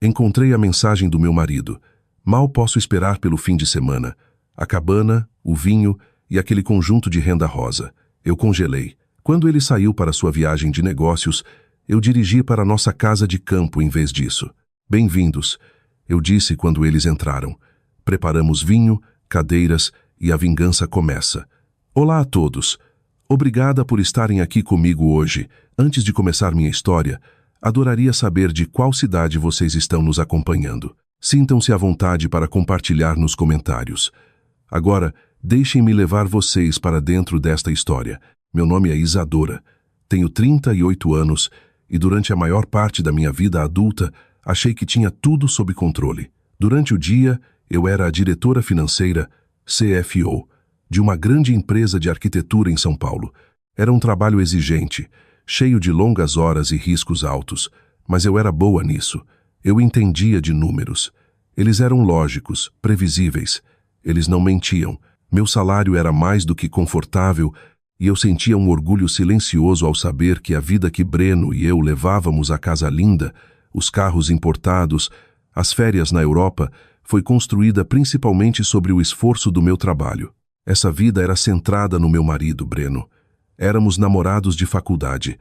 Encontrei a mensagem do meu marido. Mal posso esperar pelo fim de semana. A cabana, o vinho e aquele conjunto de renda rosa. Eu congelei. Quando ele saiu para sua viagem de negócios, eu dirigi para nossa casa de campo em vez disso. Bem-vindos, eu disse quando eles entraram. Preparamos vinho, cadeiras e a vingança começa. Olá a todos. Obrigada por estarem aqui comigo hoje. Antes de começar minha história, adoraria saber de qual cidade vocês estão nos acompanhando. Sintam-se à vontade para compartilhar nos comentários. Agora, deixem-me levar vocês para dentro desta história. Meu nome é Isadora. Tenho 38 anos e durante a maior parte da minha vida adulta, achei que tinha tudo sob controle. Durante o dia, eu era a diretora financeira, CFO, de uma grande empresa de arquitetura em São Paulo. Era um trabalho exigente, cheio de longas horas e riscos altos, mas eu era boa nisso. Eu entendia de números. Eles eram lógicos, previsíveis. Eles não mentiam. Meu salário era mais do que confortável e eu sentia um orgulho silencioso ao saber que a vida que Breno e eu levávamos à casa linda, os carros importados, as férias na Europa, foi construída principalmente sobre o esforço do meu trabalho. Essa vida era centrada no meu marido, Breno. Éramos namorados de faculdade.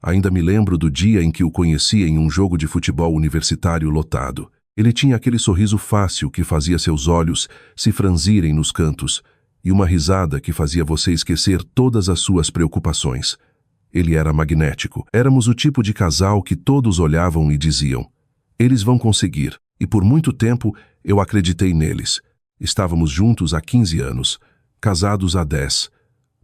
Ainda me lembro do dia em que o conheci em um jogo de futebol universitário lotado. Ele tinha aquele sorriso fácil que fazia seus olhos se franzirem nos cantos e uma risada que fazia você esquecer todas as suas preocupações. Ele era magnético. Éramos o tipo de casal que todos olhavam e diziam: eles vão conseguir. E por muito tempo eu acreditei neles. Estávamos juntos há 15 anos, casados há 10.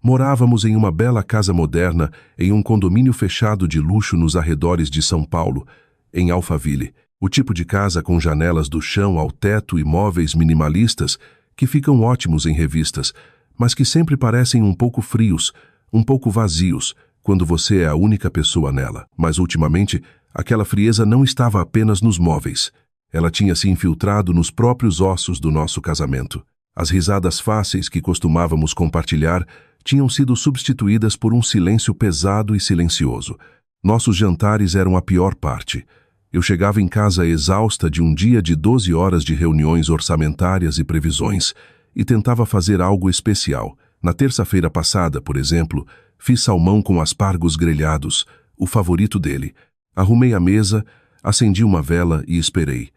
Morávamos em uma bela casa moderna em um condomínio fechado de luxo nos arredores de São Paulo, em Alphaville. O tipo de casa com janelas do chão ao teto e móveis minimalistas que ficam ótimos em revistas, mas que sempre parecem um pouco frios, um pouco vazios, quando você é a única pessoa nela. Mas ultimamente, aquela frieza não estava apenas nos móveis. Ela tinha se infiltrado nos próprios ossos do nosso casamento. As risadas fáceis que costumávamos compartilhar tinham sido substituídas por um silêncio pesado e silencioso. Nossos jantares eram a pior parte. Eu chegava em casa exausta de um dia de 12 horas de reuniões orçamentárias e previsões e tentava fazer algo especial. Na terça-feira passada, por exemplo, fiz salmão com aspargos grelhados, o favorito dele. Arrumei a mesa, acendi uma vela e esperei.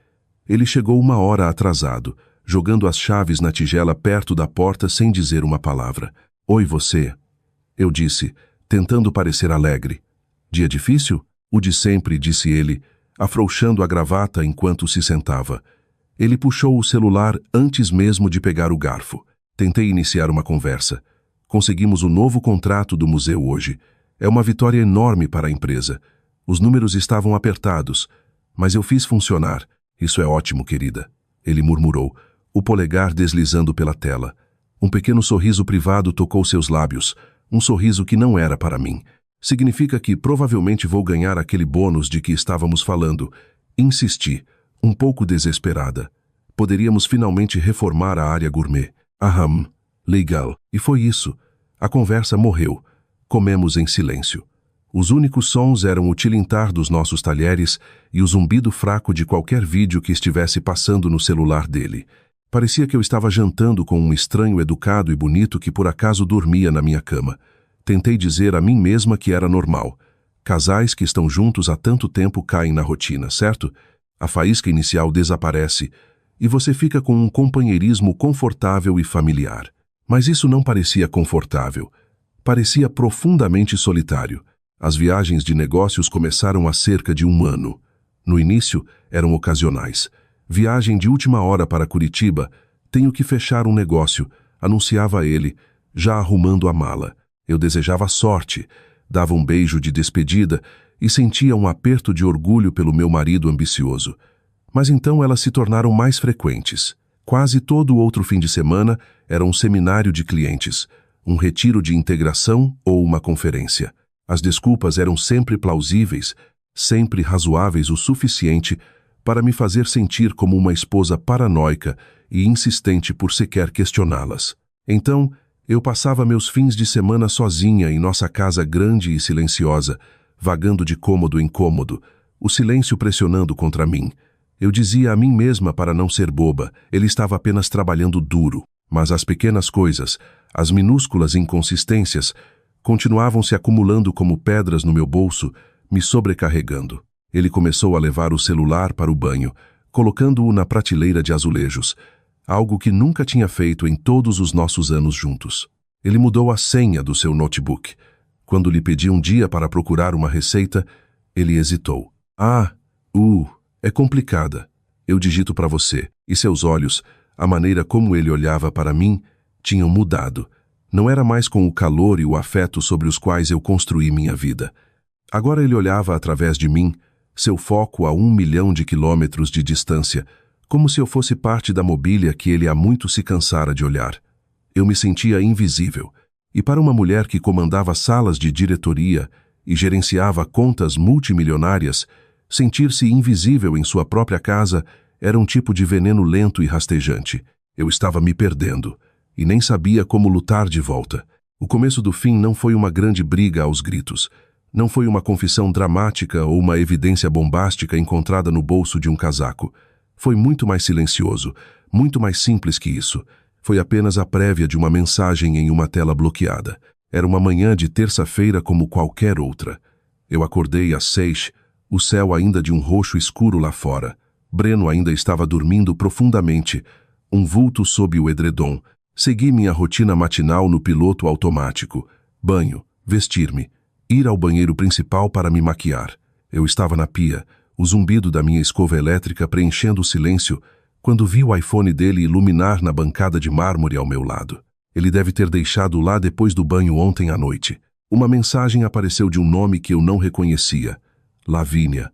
Ele chegou 1 hora atrasado, jogando as chaves na tigela perto da porta sem dizer uma palavra. Oi, você, eu disse, tentando parecer alegre. Dia difícil? O de sempre, disse ele, afrouxando a gravata enquanto se sentava. Ele puxou o celular antes mesmo de pegar o garfo. Tentei iniciar uma conversa. Conseguimos o novo contrato do museu hoje. É uma vitória enorme para a empresa. Os números estavam apertados, mas eu fiz funcionar. Isso é ótimo, querida, ele murmurou, o polegar deslizando pela tela. Um pequeno sorriso privado tocou seus lábios, um sorriso que não era para mim. Significa que provavelmente vou ganhar aquele bônus de que estávamos falando. Insisti, um pouco desesperada. Poderíamos finalmente reformar a área gourmet. Aham, legal. E foi isso. A conversa morreu. Comemos em silêncio. Os únicos sons eram o tilintar dos nossos talheres e o zumbido fraco de qualquer vídeo que estivesse passando no celular dele. Parecia que eu estava jantando com um estranho educado e bonito que por acaso dormia na minha cama. Tentei dizer a mim mesma que era normal. Casais que estão juntos há tanto tempo caem na rotina, certo? A faísca inicial desaparece e você fica com um companheirismo confortável e familiar. Mas isso não parecia confortável. Parecia profundamente solitário. As viagens de negócios começaram há cerca de 1 ano. No início, eram ocasionais. Viagem de última hora para Curitiba, tenho que fechar um negócio, anunciava ele, já arrumando a mala. Eu desejava sorte, dava um beijo de despedida e sentia um aperto de orgulho pelo meu marido ambicioso. Mas então elas se tornaram mais frequentes. Quase todo outro fim de semana era um seminário de clientes, um retiro de integração ou uma conferência. As desculpas eram sempre plausíveis, sempre razoáveis o suficiente para me fazer sentir como uma esposa paranoica e insistente por sequer questioná-las. Então, eu passava meus fins de semana sozinha em nossa casa grande e silenciosa, vagando de cômodo em cômodo, o silêncio pressionando contra mim. Eu dizia a mim mesma para não ser boba, ele estava apenas trabalhando duro. Mas as pequenas coisas, as minúsculas inconsistências, continuavam se acumulando como pedras no meu bolso, me sobrecarregando. Ele começou a levar o celular para o banho, colocando-o na prateleira de azulejos, algo que nunca tinha feito em todos os nossos anos juntos. Ele mudou a senha do seu notebook. Quando lhe pedi um dia para procurar uma receita, ele hesitou. É complicada. Eu digito para você. E seus olhos, a maneira como ele olhava para mim, tinham mudado. Não era mais com o calor e o afeto sobre os quais eu construí minha vida. Agora ele olhava através de mim, seu foco a 1 milhão de quilômetros de distância, como se eu fosse parte da mobília que ele há muito se cansara de olhar. Eu me sentia invisível. E para uma mulher que comandava salas de diretoria e gerenciava contas multimilionárias, sentir-se invisível em sua própria casa era um tipo de veneno lento e rastejante. Eu estava me perdendo e nem sabia como lutar de volta. O começo do fim não foi uma grande briga aos gritos. Não foi uma confissão dramática ou uma evidência bombástica encontrada no bolso de um casaco. Foi muito mais silencioso, muito mais simples que isso. Foi apenas a prévia de uma mensagem em uma tela bloqueada. Era uma manhã de terça-feira como qualquer outra. Eu acordei às 6, o céu ainda de um roxo escuro lá fora. Breno ainda estava dormindo profundamente, um vulto sob o edredom. Segui minha rotina matinal no piloto automático. Banho, vestir-me, ir ao banheiro principal para me maquiar. Eu estava na pia, o zumbido da minha escova elétrica preenchendo o silêncio, quando vi o iPhone dele iluminar na bancada de mármore ao meu lado. Ele deve ter deixado lá depois do banho ontem à noite. Uma mensagem apareceu de um nome que eu não reconhecia. Lavínia.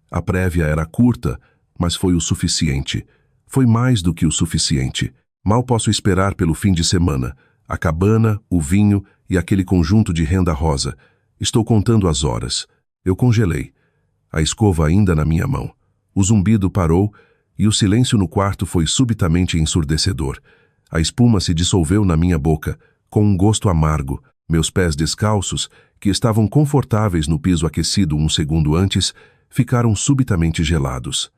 A prévia era curta, mas foi o suficiente. Foi mais do que o suficiente. Mal posso esperar pelo fim de semana. A cabana, o vinho e aquele conjunto de renda rosa. Estou contando as horas. Eu congelei. A escova ainda na minha mão. O zumbido parou e o silêncio no quarto foi subitamente ensurdecedor. A espuma se dissolveu na minha boca, com um gosto amargo. Meus pés descalços, que estavam confortáveis no piso aquecido um segundo antes, ficaram subitamente gelados.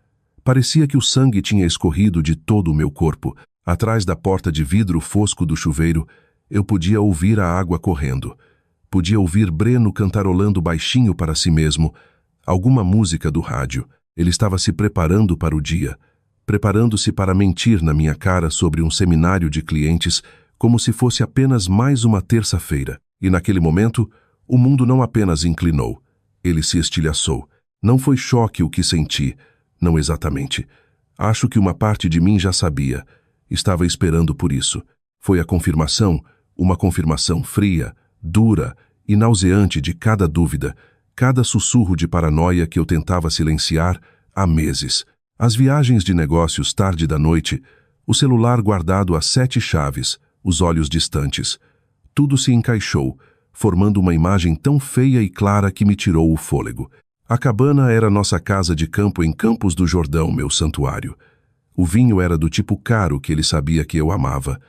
Parecia que o sangue tinha escorrido de todo o meu corpo. Atrás da porta de vidro fosco do chuveiro, eu podia ouvir a água correndo. Podia ouvir Breno cantarolando baixinho para si mesmo, alguma música do rádio. Ele estava se preparando para o dia, preparando-se para mentir na minha cara sobre um seminário de clientes, como se fosse apenas mais uma terça-feira. E naquele momento, o mundo não apenas inclinou, ele se estilhaçou. Não foi choque o que senti, não exatamente. Acho que uma parte de mim já sabia. Estava esperando por isso. Foi a confirmação, uma confirmação fria, dura e nauseante de cada dúvida, cada sussurro de paranoia que eu tentava silenciar há meses. As viagens de negócios tarde da noite, o celular guardado a 7 chaves, os olhos distantes. Tudo se encaixou, formando uma imagem tão feia e clara que me tirou o fôlego. A cabana era nossa casa de campo em Campos do Jordão, meu santuário. O vinho era do tipo caro que ele sabia que eu amava.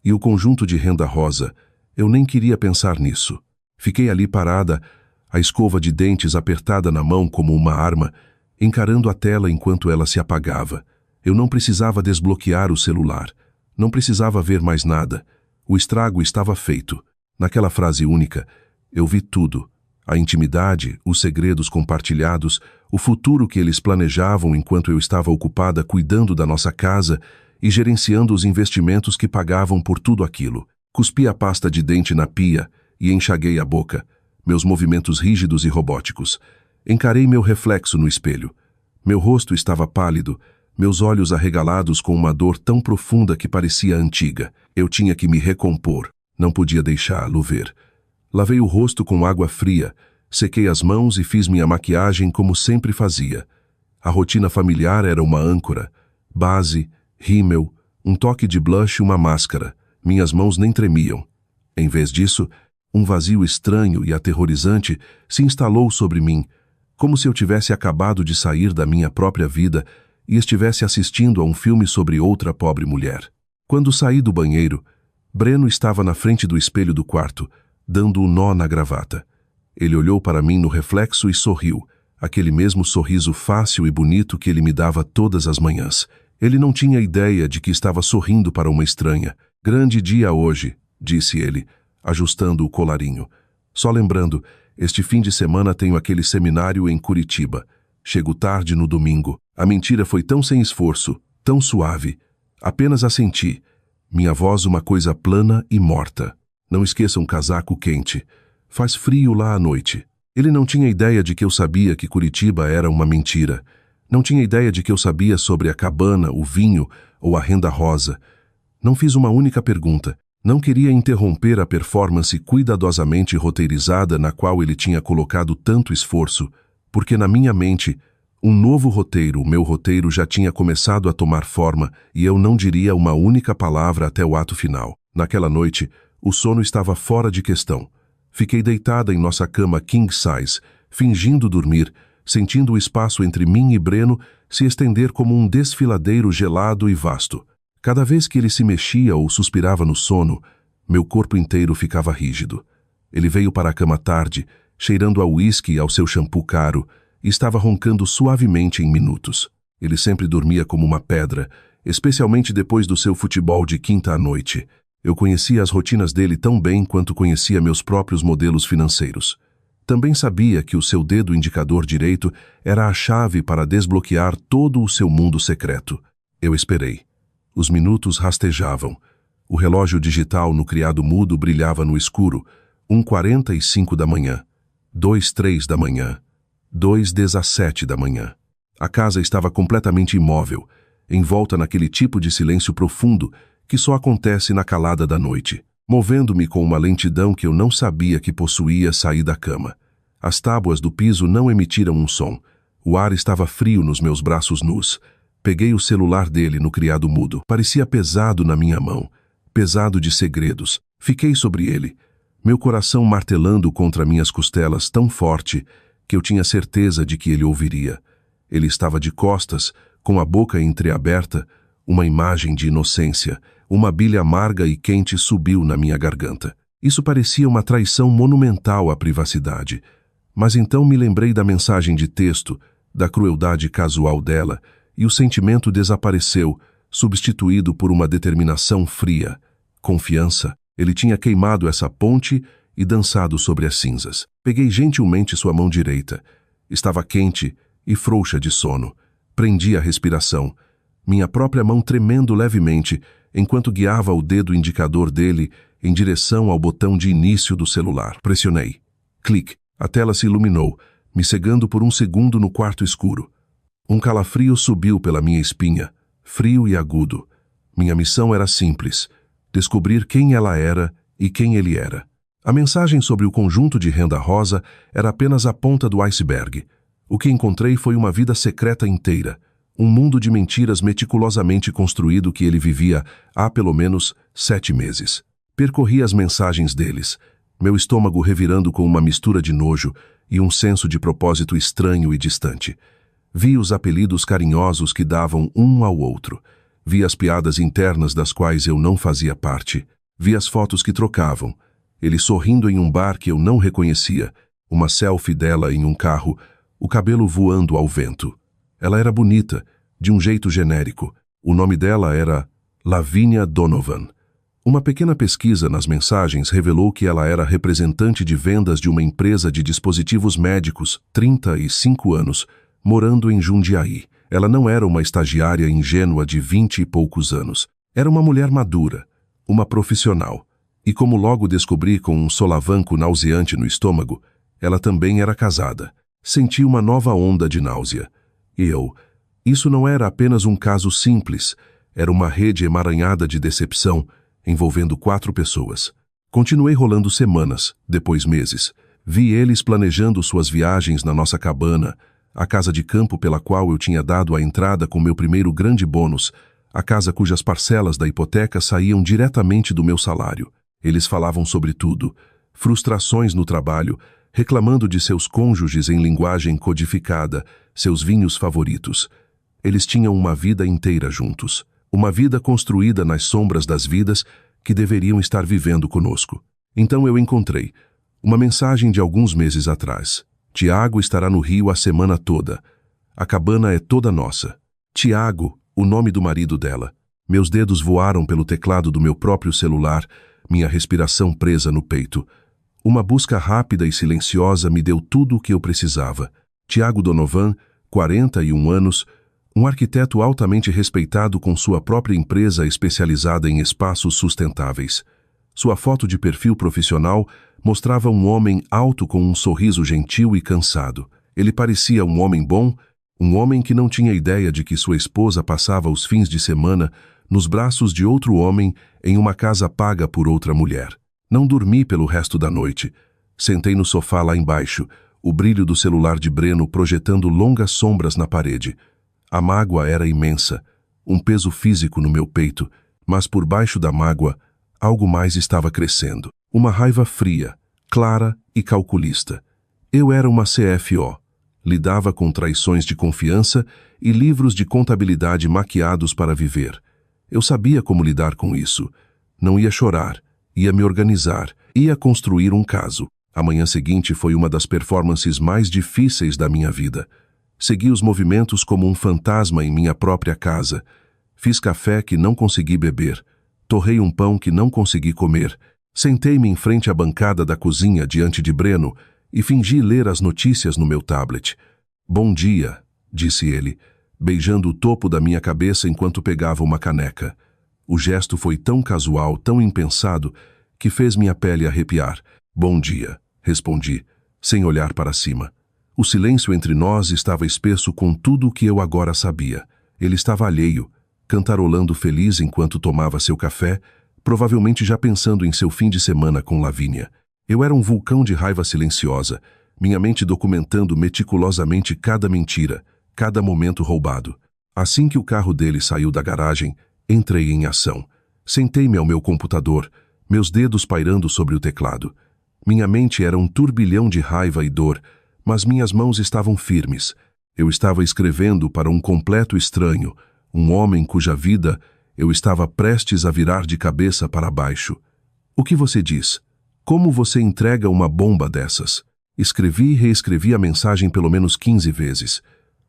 E o conjunto de renda rosa, eu nem queria pensar nisso. Fiquei ali parada, a escova de dentes apertada na mão como uma arma, encarando a tela enquanto ela se apagava. Eu não precisava desbloquear o celular. Não precisava ver mais nada. O estrago estava feito. Naquela frase única, eu vi tudo. A intimidade, os segredos compartilhados, o futuro que eles planejavam enquanto eu estava ocupada cuidando da nossa casa e gerenciando os investimentos que pagavam por tudo aquilo. Cuspi a pasta de dente na pia e enxaguei a boca, meus movimentos rígidos e robóticos. Encarei meu reflexo no espelho. Meu rosto estava pálido, meus olhos arregalados com uma dor tão profunda que parecia antiga. Eu tinha que me recompor, não podia deixá-lo ver. Lavei o rosto com água fria, sequei as mãos e fiz minha maquiagem como sempre fazia. A rotina familiar era uma âncora. Base, rímel, um toque de blush e uma máscara. Minhas mãos nem tremiam. Em vez disso, um vazio estranho e aterrorizante se instalou sobre mim, como se eu tivesse acabado de sair da minha própria vida e estivesse assistindo a um filme sobre outra pobre mulher. Quando saí do banheiro, Breno estava na frente do espelho do quarto, dando um nó na gravata. Ele olhou para mim no reflexo e sorriu, aquele mesmo sorriso fácil e bonito que ele me dava todas as manhãs. Ele não tinha ideia de que estava sorrindo para uma estranha. Grande dia hoje, disse ele, ajustando o colarinho. Só lembrando, este fim de semana tenho aquele seminário em Curitiba. Chego tarde no domingo. A mentira foi tão sem esforço, tão suave. Apenas assenti. Minha voz uma coisa plana e morta. Não esqueça um casaco quente. Faz frio lá à noite. Ele não tinha ideia de que eu sabia que Curitiba era uma mentira. Não tinha ideia de que eu sabia sobre a cabana, o vinho ou a renda rosa. Não fiz uma única pergunta. Não queria interromper a performance cuidadosamente roteirizada na qual ele tinha colocado tanto esforço, porque na minha mente, um novo roteiro, o meu roteiro já tinha começado a tomar forma e eu não diria uma única palavra até o ato final. Naquela noite, o sono estava fora de questão. Fiquei deitada em nossa cama king size, fingindo dormir, sentindo o espaço entre mim e Breno se estender como um desfiladeiro gelado e vasto. Cada vez que ele se mexia ou suspirava no sono, meu corpo inteiro ficava rígido. Ele veio para a cama tarde, cheirando a uísque e ao seu shampoo caro, e estava roncando suavemente em minutos. Ele sempre dormia como uma pedra, especialmente depois do seu futebol de quinta à noite. Eu conhecia as rotinas dele tão bem quanto conhecia meus próprios modelos financeiros. Também sabia que o seu dedo indicador direito era a chave para desbloquear todo o seu mundo secreto. Eu esperei. Os minutos rastejavam. O relógio digital no criado mudo brilhava no escuro. 1:45 da manhã. 2:03 da manhã. 2:17 da manhã. A casa estava completamente imóvel, envolta naquele tipo de silêncio profundo que só acontece na calada da noite. Movendo-me com uma lentidão que eu não sabia que possuía, saí da cama. As tábuas do piso não emitiram um som. O ar estava frio nos meus braços nus. Peguei o celular dele no criado mudo. Parecia pesado na minha mão, pesado de segredos. Fiquei sobre ele, meu coração martelando contra minhas costelas tão forte que eu tinha certeza de que ele ouviria. Ele estava de costas, com a boca entreaberta, uma imagem de inocência. Uma bilha amarga e quente subiu na minha garganta. Isso parecia uma traição monumental à privacidade. Mas então me lembrei da mensagem de texto, da crueldade casual dela, e o sentimento desapareceu, substituído por uma determinação fria. Confiança. Ele tinha queimado essa ponte e dançado sobre as cinzas. Peguei gentilmente sua mão direita. Estava quente e frouxa de sono. Prendi a respiração, minha própria mão tremendo levemente, enquanto guiava o dedo indicador dele em direção ao botão de início do celular. Pressionei. Clique. A tela se iluminou, me cegando por um segundo no quarto escuro. Um calafrio subiu pela minha espinha, frio e agudo. Minha missão era simples: descobrir quem ela era e quem ele era. A mensagem sobre o conjunto de renda rosa era apenas a ponta do iceberg. O que encontrei foi uma vida secreta inteira, um mundo de mentiras meticulosamente construído que ele vivia há pelo menos 7 meses. Percorri as mensagens deles, meu estômago revirando com uma mistura de nojo e um senso de propósito estranho e distante. Vi os apelidos carinhosos que davam um ao outro. Vi as piadas internas das quais eu não fazia parte. Vi as fotos que trocavam. Ele sorrindo em um bar que eu não reconhecia, uma selfie dela em um carro, o cabelo voando ao vento. Ela era bonita, de um jeito genérico. O nome dela era Lavínia Donovan. Uma pequena pesquisa nas mensagens revelou que ela era representante de vendas de uma empresa de dispositivos médicos, 35 anos, morando em Jundiaí. Ela não era uma estagiária ingênua de 20 e poucos anos. Era uma mulher madura, uma profissional. E como logo descobri com um solavanco nauseante no estômago, ela também era casada. Senti uma nova onda de náusea. Isso não era apenas um caso simples, era uma rede emaranhada de decepção, envolvendo 4 pessoas. Continuei rolando semanas, depois meses. Vi eles planejando suas viagens na nossa cabana, a casa de campo pela qual eu tinha dado a entrada com meu primeiro grande bônus, a casa cujas parcelas da hipoteca saíam diretamente do meu salário. Eles falavam sobre tudo, frustrações no trabalho, reclamando de seus cônjuges em linguagem codificada, seus vinhos favoritos. Eles tinham uma vida inteira juntos, uma vida construída nas sombras das vidas que deveriam estar vivendo conosco. Então eu encontrei uma mensagem de alguns meses atrás. Tiago estará no Rio a semana toda. A cabana é toda nossa. Tiago, o nome do marido dela. Meus dedos voaram pelo teclado do meu próprio celular, minha respiração presa no peito. Uma busca rápida e silenciosa me deu tudo o que eu precisava. Tiago Donovan, 41 anos, um arquiteto altamente respeitado com sua própria empresa especializada em espaços sustentáveis. Sua foto de perfil profissional mostrava um homem alto com um sorriso gentil e cansado. Ele parecia um homem bom, um homem que não tinha ideia de que sua esposa passava os fins de semana nos braços de outro homem em uma casa paga por outra mulher. Não dormi pelo resto da noite. Sentei no sofá lá embaixo, o brilho do celular de Breno projetando longas sombras na parede. A mágoa era imensa, um peso físico no meu peito, mas por baixo da mágoa, algo mais estava crescendo. Uma raiva fria, clara e calculista. Eu era uma CFO. Lidava com traições de confiança e livros de contabilidade maquiados para viver. Eu sabia como lidar com isso. Não ia chorar, ia me organizar, ia construir um caso. A manhã seguinte foi uma das performances mais difíceis da minha vida. Segui os movimentos como um fantasma em minha própria casa. Fiz café que não consegui beber. Torrei um pão que não consegui comer. Sentei-me em frente à bancada da cozinha diante de Breno e fingi ler as notícias no meu tablet. "Bom dia", disse ele, beijando o topo da minha cabeça enquanto pegava uma caneca. O gesto foi tão casual, tão impensado, que fez minha pele arrepiar. "Bom dia", respondi, sem olhar para cima. O silêncio entre nós estava espesso com tudo o que eu agora sabia. Ele estava alheio, cantarolando feliz enquanto tomava seu café, provavelmente já pensando em seu fim de semana com Lavínia. Eu era um vulcão de raiva silenciosa, minha mente documentando meticulosamente cada mentira, cada momento roubado. Assim que o carro dele saiu da garagem, entrei em ação. Sentei-me ao meu computador, meus dedos pairando sobre o teclado. Minha mente era um turbilhão de raiva e dor, mas minhas mãos estavam firmes. Eu estava escrevendo para um completo estranho, um homem cuja vida eu estava prestes a virar de cabeça para baixo. "O que você diz? Como você entrega uma bomba dessas?" Escrevi e reescrevi a mensagem pelo menos 15 vezes.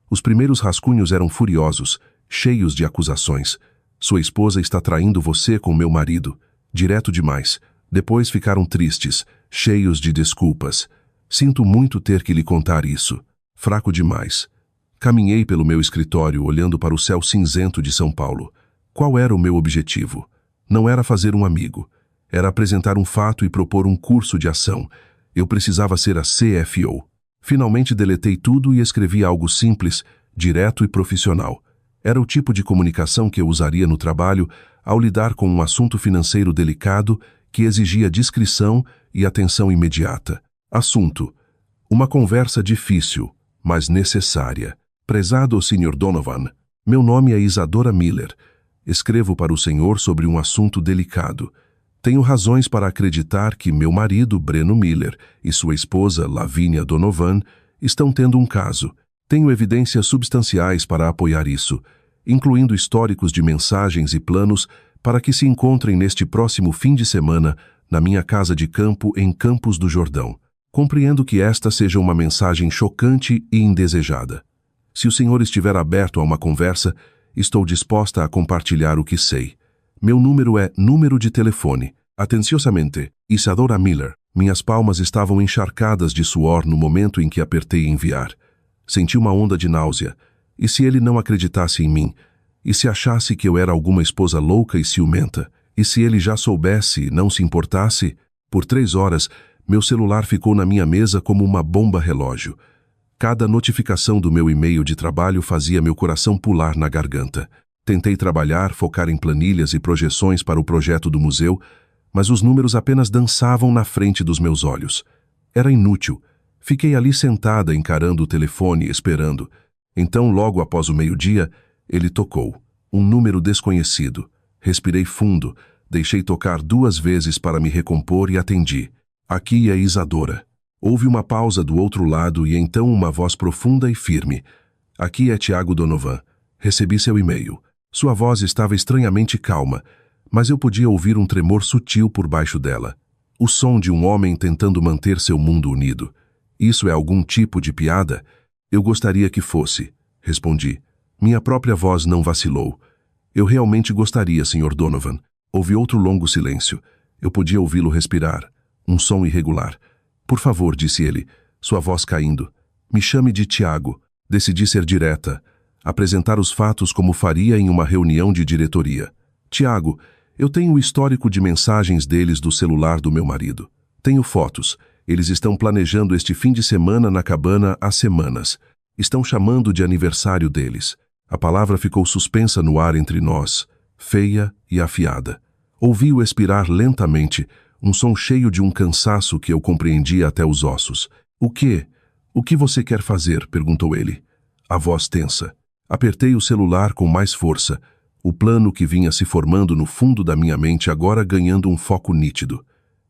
Os primeiros rascunhos eram furiosos, cheios de acusações. "Sua esposa está traindo você com meu marido." Direto demais. Depois ficaram tristes, cheios de desculpas. "Sinto muito ter que lhe contar isso." Fraco demais. Caminhei pelo meu escritório olhando para o céu cinzento de São Paulo. Qual era o meu objetivo? Não era fazer um amigo. Era apresentar um fato e propor um curso de ação. Eu precisava ser a CFO. Finalmente deletei tudo e escrevi algo simples, direto e profissional. Era o tipo de comunicação que eu usaria no trabalho ao lidar com um assunto financeiro delicado que exigia discrição e atenção imediata. Assunto: uma conversa difícil, mas necessária. "Prezado Sr. Donovan, meu nome é Isadora Miller. Escrevo para o senhor sobre um assunto delicado. Tenho razões para acreditar que meu marido, Breno Miller, e sua esposa, Lavínia Donovan, estão tendo um caso. Tenho evidências substanciais para apoiar isso, incluindo históricos de mensagens e planos para que se encontrem neste próximo fim de semana na minha casa de campo em Campos do Jordão. Compreendo que esta seja uma mensagem chocante e indesejada. Se o senhor estiver aberto a uma conversa, estou disposta a compartilhar o que sei. Meu número é número de telefone. Atenciosamente, Isadora Miller." Minhas palmas estavam encharcadas de suor no momento em que apertei enviar. Senti uma onda de náusea. E se ele não acreditasse em mim? E se achasse que eu era alguma esposa louca e ciumenta? E se ele já soubesse e não se importasse? Por 3 horas, meu celular ficou na minha mesa como uma bomba relógio. Cada notificação do meu e-mail de trabalho fazia meu coração pular na garganta. Tentei trabalhar, focar em planilhas e projeções para o projeto do museu, mas os números apenas dançavam na frente dos meus olhos. Era inútil. Fiquei ali sentada encarando o telefone, esperando. Então, logo após o meio-dia, ele tocou. Um número desconhecido. Respirei fundo, deixei tocar 2 vezes para me recompor e atendi. "Aqui é Isadora." Houve uma pausa do outro lado e então uma voz profunda e firme. "Aqui é Tiago Donovan. Recebi seu e-mail." Sua voz estava estranhamente calma, mas eu podia ouvir um tremor sutil por baixo dela. O som de um homem tentando manter seu mundo unido. Isso é algum tipo de piada? Eu gostaria que fosse, respondi. Minha própria voz não vacilou. Eu realmente gostaria, Sr. Donovan. Houve outro longo silêncio. Eu podia ouvi-lo respirar. Um som irregular. Por favor, disse ele, sua voz caindo. Me chame de Tiago. Decidi ser direta. Apresentar os fatos como faria em uma reunião de diretoria. Tiago, eu tenho o histórico de mensagens deles do celular do meu marido. Tenho fotos. Eles estão planejando este fim de semana na cabana há semanas. Estão chamando de aniversário deles. A palavra ficou suspensa no ar entre nós, feia e afiada. Ouvi-o expirar lentamente, um som cheio de um cansaço que eu compreendia até os ossos. O quê? O que você quer fazer? Perguntou ele. A voz tensa. Apertei o celular com mais força. O plano que vinha se formando no fundo da minha mente agora ganhando um foco nítido.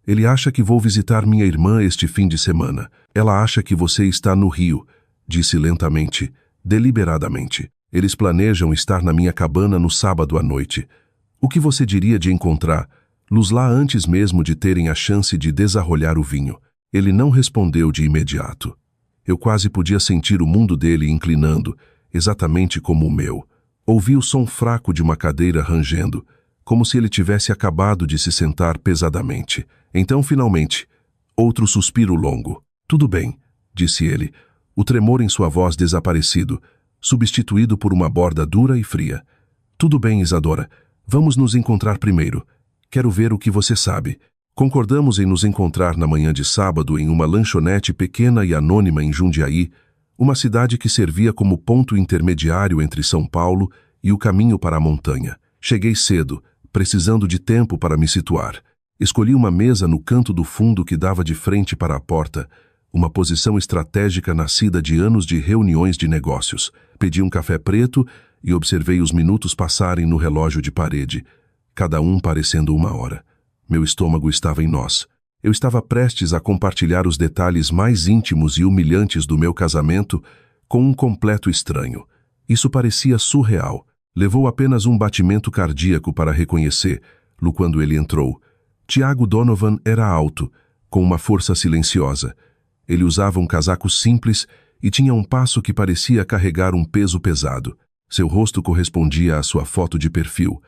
Ele acha que vou visitar minha irmã este fim de semana. Ela acha que você está no Rio, disse lentamente, deliberadamente. Eles planejam estar na minha cabana no sábado à noite. O que você diria de encontrá-los lá antes mesmo de terem a chance de desarrolhar o vinho? Ele não respondeu de imediato. Eu quase podia sentir o mundo dele inclinando, exatamente como o meu. Ouvi o som fraco de uma cadeira rangendo, como se ele tivesse acabado de se sentar pesadamente. Então, finalmente, outro suspiro longo. Tudo bem, disse ele, o tremor em sua voz desaparecido, substituído por uma borda dura e fria. Tudo bem, Isadora. Vamos nos encontrar primeiro. Quero ver o que você sabe. Concordamos em nos encontrar na manhã de sábado em uma lanchonete pequena e anônima em Jundiaí, uma cidade que servia como ponto intermediário entre São Paulo e o caminho para a montanha. Cheguei cedo, precisando de tempo para me situar. Escolhi uma mesa no canto do fundo que dava de frente para a porta, uma posição estratégica nascida de anos de reuniões de negócios. Pedi um café preto e observei os minutos passarem no relógio de parede, cada um parecendo uma hora. Meu estômago estava em nós. Eu estava prestes a compartilhar os detalhes mais íntimos e humilhantes do meu casamento com um completo estranho. Isso parecia surreal. Levou apenas um batimento cardíaco para reconhecê-lo quando ele entrou. Tiago Donovan era alto, com uma força silenciosa. Ele usava um casaco simples e tinha um passo que parecia carregar um peso pesado. Seu rosto correspondia à sua foto de perfil,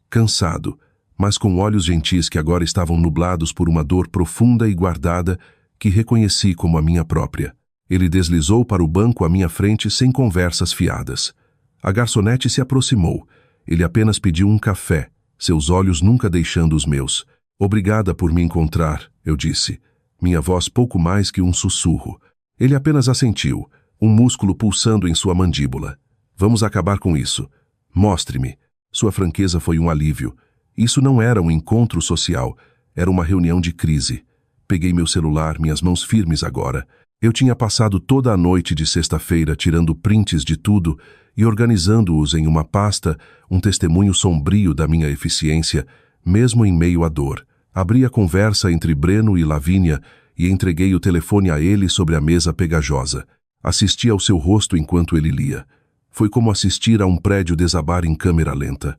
cansado, mas com olhos gentis que agora estavam nublados por uma dor profunda e guardada que reconheci como a minha própria. Ele deslizou para o banco à minha frente sem conversas fiadas. A garçonete se aproximou. Ele apenas pediu um café, seus olhos nunca deixando os meus. Obrigada por me encontrar, eu disse. Minha voz pouco mais que um sussurro. Ele apenas assentiu, um músculo pulsando em sua mandíbula. Vamos acabar com isso. Mostre-me. Sua franqueza foi um alívio. Isso não era um encontro social, era uma reunião de crise. Peguei meu celular, minhas mãos firmes agora. Eu tinha passado toda a noite de sexta-feira tirando prints de tudo e organizando-os em uma pasta, um testemunho sombrio da minha eficiência, mesmo em meio à dor. Abri a conversa entre Breno e Lavínia e entreguei o telefone a ele sobre a mesa pegajosa. Assisti ao seu rosto enquanto ele lia. Foi como assistir a um prédio desabar em câmera lenta.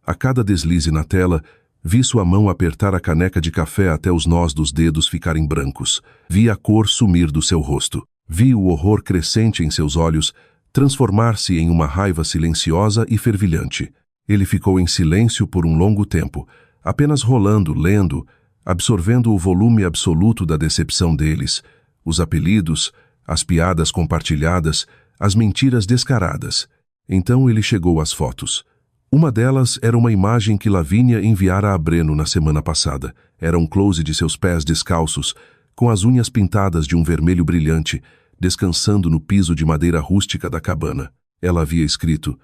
A cada deslize na tela, vi sua mão apertar a caneca de café até os nós dos dedos ficarem brancos. Vi a cor sumir do seu rosto. Vi o horror crescente em seus olhos, transformar-se em uma raiva silenciosa e fervilhante. Ele ficou em silêncio por um longo tempo, apenas rolando, lendo, absorvendo o volume absoluto da decepção deles, os apelidos, as piadas compartilhadas, as mentiras descaradas. Então ele chegou às fotos. Uma delas era uma imagem que Lavínia enviara a Breno na semana passada. Era um close de seus pés descalços, com as unhas pintadas de um vermelho brilhante, descansando no piso de madeira rústica da cabana. Ela havia escrito: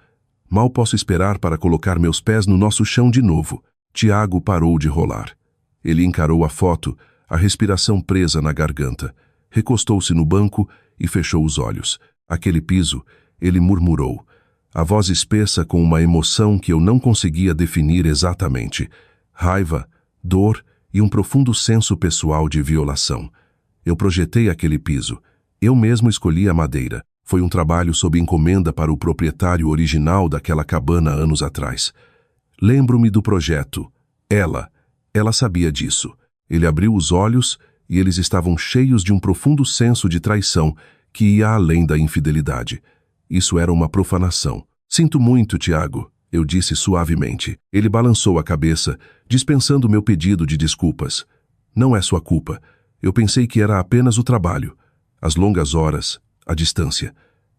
"Mal posso esperar para colocar meus pés no nosso chão de novo." Tiago parou de rolar. Ele encarou a foto, a respiração presa na garganta. Recostou-se no banco e fechou os olhos. Aquele piso, ele murmurou. A voz espessa com uma emoção que eu não conseguia definir exatamente. Raiva, dor e um profundo senso pessoal de violação. Eu projetei aquele piso. Eu mesmo escolhi a madeira. Foi um trabalho sob encomenda para o proprietário original daquela cabana anos atrás. Lembro-me do projeto. Ela sabia disso. Ele abriu os olhos e eles estavam cheios de um profundo senso de traição que ia além da infidelidade. Isso era uma profanação. Sinto muito, Tiago, eu disse suavemente. Ele balançou a cabeça, dispensando meu pedido de desculpas. Não é sua culpa. Eu pensei que era apenas o trabalho. As longas horas, a distância.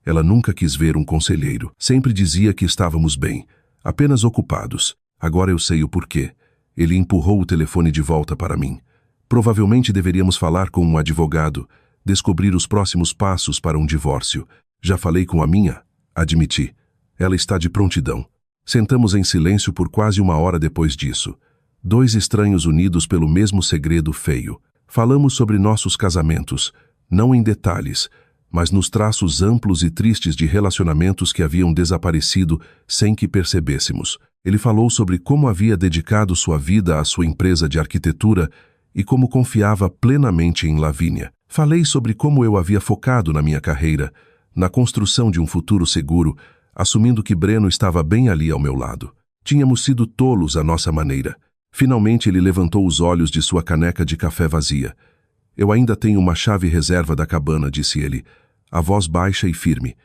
Ela nunca quis ver um conselheiro. Sempre dizia que estávamos bem, apenas ocupados. Agora eu sei o porquê. Ele empurrou o telefone de volta para mim. Provavelmente deveríamos falar com um advogado, descobrir os próximos passos para um divórcio. Já falei com a minha? Admiti. Ela está de prontidão. Sentamos em silêncio por quase 1 hora depois disso. 2 estranhos unidos pelo mesmo segredo feio. Falamos sobre nossos casamentos, não em detalhes, mas nos traços amplos e tristes de relacionamentos que haviam desaparecido sem que percebêssemos. Ele falou sobre como havia dedicado sua vida à sua empresa de arquitetura e como confiava plenamente em Lavínia. Falei sobre como eu havia focado na minha carreira, na construção de um futuro seguro, assumindo que Breno estava bem ali ao meu lado. Tínhamos sido tolos à nossa maneira. Finalmente ele levantou os olhos de sua caneca de café vazia. Eu ainda tenho uma chave reserva da cabana, disse ele, a voz baixa e firme,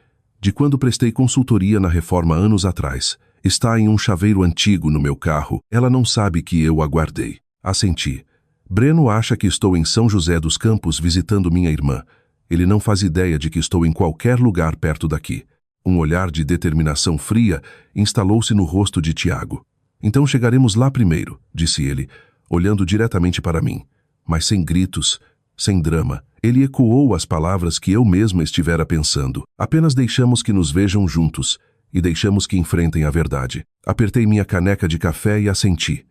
de quando prestei consultoria na reforma anos atrás. Está em um chaveiro antigo no meu carro. Ela não sabe que eu a guardei. Assenti. Breno acha que estou em São José dos Campos visitando minha irmã. Ele não faz ideia de que estou em qualquer lugar perto daqui. Um olhar de determinação fria instalou-se no rosto de Tiago. Então chegaremos lá primeiro, disse ele, olhando diretamente para mim. Mas sem gritos, sem drama. Ele ecoou as palavras que eu mesma estivera pensando. Apenas deixamos que nos vejam juntos e deixamos que enfrentem a verdade. Apertei minha caneca de café e assenti.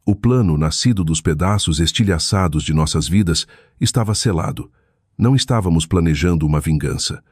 O plano, nascido dos pedaços estilhaçados de nossas vidas, estava selado. Não estávamos planejando uma vingança.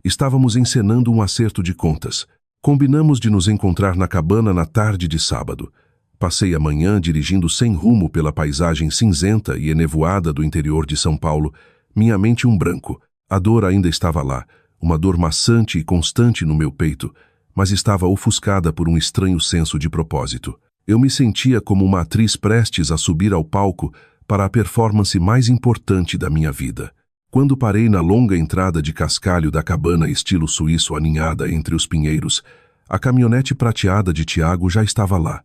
Estávamos encenando um acerto de contas. Combinamos de nos encontrar na cabana na tarde de sábado. Passei a manhã dirigindo sem rumo pela paisagem cinzenta e enevoada do interior de São Paulo, minha mente um branco. A dor ainda estava lá, uma dor maçante e constante no meu peito, mas estava ofuscada por um estranho senso de propósito. Eu me sentia como uma atriz prestes a subir ao palco para a performance mais importante da minha vida. Quando parei na longa entrada de cascalho da cabana estilo suíço aninhada entre os pinheiros, a caminhonete prateada de Tiago já estava lá.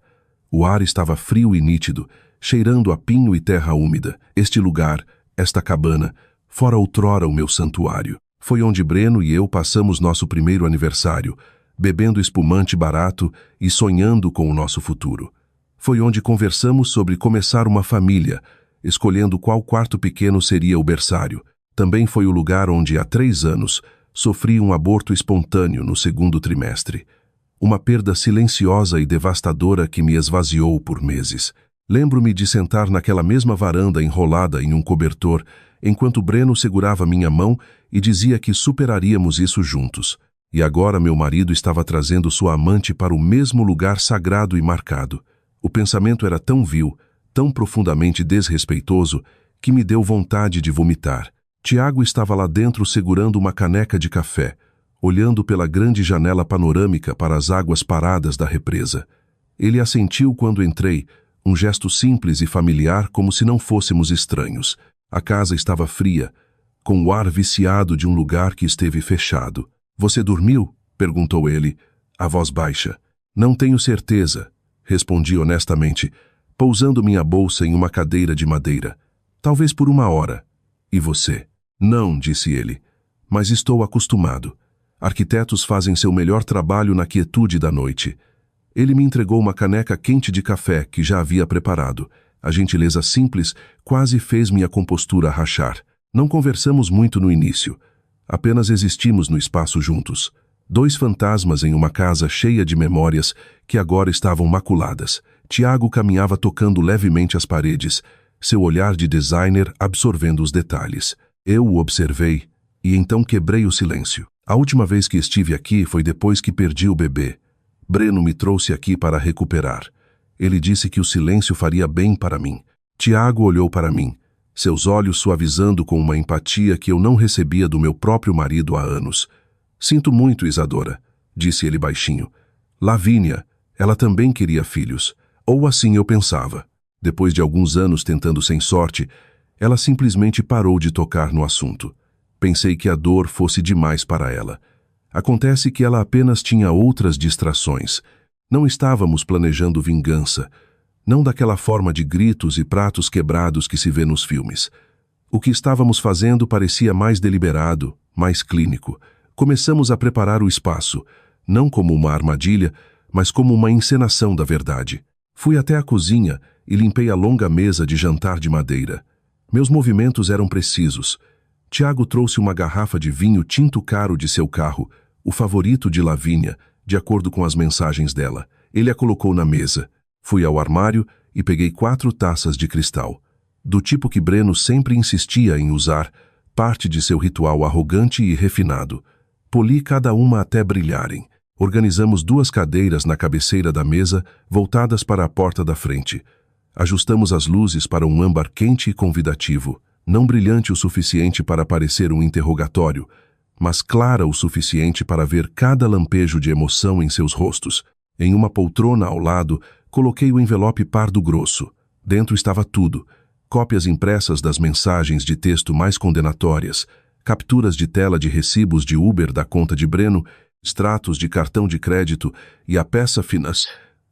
O ar estava frio e nítido, cheirando a pinho e terra úmida. Este lugar, esta cabana, fora outrora o meu santuário. Foi onde Breno e eu passamos nosso primeiro aniversário, bebendo espumante barato e sonhando com o nosso futuro. Foi onde conversamos sobre começar uma família, escolhendo qual quarto pequeno seria o berçário. Também foi o lugar onde, há 3 anos, sofri um aborto espontâneo no 2º trimestre. Uma perda silenciosa e devastadora que me esvaziou por meses. Lembro-me de sentar naquela mesma varanda enrolada em um cobertor, enquanto Breno segurava minha mão e dizia que superaríamos isso juntos. E agora meu marido estava trazendo sua amante para o mesmo lugar sagrado e marcado. O pensamento era tão vil, tão profundamente desrespeitoso, que me deu vontade de vomitar. Tiago estava lá dentro segurando uma caneca de café, olhando pela grande janela panorâmica para as águas paradas da represa. Ele assentiu quando entrei, um gesto simples e familiar como se não fôssemos estranhos. A casa estava fria, com o ar viciado de um lugar que esteve fechado. "Você dormiu?" perguntou ele, a voz baixa. "Não tenho certeza", respondi honestamente, pousando minha bolsa em uma cadeira de madeira. "Talvez por 1 hora." "E você?" "Não", disse ele, "mas estou acostumado. Arquitetos fazem seu melhor trabalho na quietude da noite." Ele me entregou uma caneca quente de café que já havia preparado. A gentileza simples quase fez minha compostura rachar. Não conversamos muito no início. Apenas existimos no espaço juntos. 2 fantasmas em uma casa cheia de memórias que agora estavam maculadas. Tiago caminhava tocando levemente as paredes, seu olhar de designer absorvendo os detalhes. Eu o observei e então quebrei o silêncio. "A última vez que estive aqui foi depois que perdi o bebê. Breno me trouxe aqui para recuperar. Ele disse que o silêncio faria bem para mim." Tiago olhou para mim, seus olhos suavizando com uma empatia que eu não recebia do meu próprio marido há anos. "Sinto muito, Isadora", disse ele baixinho. "Lavínia, ela também queria filhos. Ou assim eu pensava. Depois de alguns anos tentando sem sorte, Ela simplesmente parou de tocar no assunto. Pensei que a dor fosse demais para ela. Acontece que ela apenas tinha outras distrações. Não estávamos planejando vingança. Não daquela forma de gritos e pratos quebrados que se vê nos filmes. O que estávamos fazendo parecia mais deliberado, mais clínico. Começamos a preparar o espaço, não como uma armadilha, mas como uma encenação da verdade. Fui até a cozinha e limpei a longa mesa de jantar de madeira. Meus movimentos eram precisos. Tiago trouxe uma garrafa de vinho tinto caro de seu carro, o favorito de Lavínia, de acordo com as mensagens dela. Ele a colocou na mesa. Fui ao armário e peguei 4 taças de cristal, do tipo que Breno sempre insistia em usar, parte de seu ritual arrogante e refinado. Poli cada uma até brilharem. Organizamos 2 cadeiras na cabeceira da mesa, voltadas para a porta da frente. Ajustamos as luzes para um âmbar quente e convidativo, não brilhante o suficiente para parecer um interrogatório, mas clara o suficiente para ver cada lampejo de emoção em seus rostos. Em uma poltrona ao lado, coloquei o envelope pardo grosso. Dentro estava tudo: cópias impressas das mensagens de texto mais condenatórias, capturas de tela de recibos de Uber da conta de Breno, extratos de cartão de crédito e a peça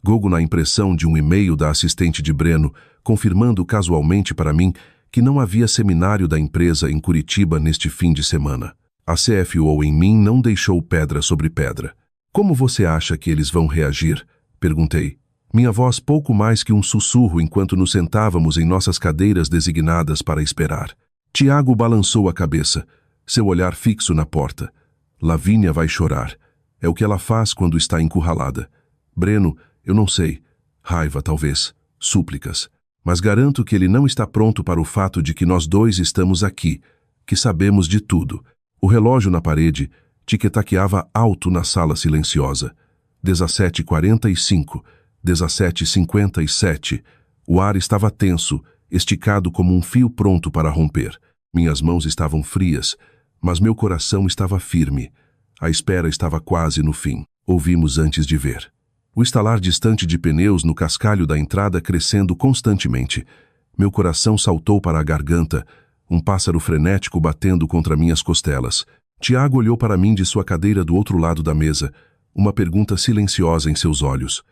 Gogo na impressão de um e-mail da assistente de Breno, confirmando casualmente para mim que não havia seminário da empresa em Curitiba neste fim de semana. A CFO em mim não deixou pedra sobre pedra. Como você acha que eles vão reagir? Perguntei. Minha voz pouco mais que um sussurro enquanto nos sentávamos em nossas cadeiras designadas para esperar. Tiago balançou a cabeça, seu olhar fixo na porta. Lavínia vai chorar. É o que ela faz quando está encurralada. Breno, eu não sei. Raiva, talvez. Súplicas. Mas garanto que ele não está pronto para o fato de que nós dois estamos aqui, que sabemos de tudo. O relógio na parede tiquetaqueava alto na sala silenciosa. 17h45, 17h57. O ar estava tenso, esticado como um fio pronto para romper. Minhas mãos estavam frias, mas meu coração estava firme. A espera estava quase no fim. Ouvimos antes de ver. O estalar distante de pneus no cascalho da entrada crescendo constantemente. Meu coração saltou para a garganta, um pássaro frenético batendo contra minhas costelas. Tiago olhou para mim de sua cadeira do outro lado da mesa, uma pergunta silenciosa em seus olhos.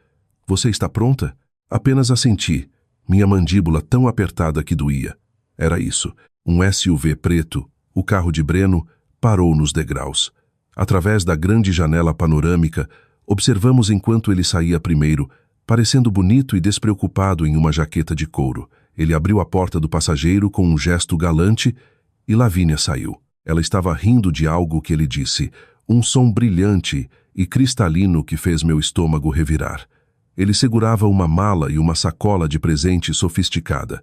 Você está pronta? Apenas assenti, minha mandíbula tão apertada que doía. Era isso. Um SUV preto, o carro de Breno, parou nos degraus. Através da grande janela panorâmica, observamos enquanto ele saía primeiro, parecendo bonito e despreocupado em uma jaqueta de couro. Ele abriu a porta do passageiro com um gesto galante e Lavínia saiu. Ela estava rindo de algo que ele disse, um som brilhante e cristalino que fez meu estômago revirar. Ele segurava uma mala e uma sacola de presente sofisticada.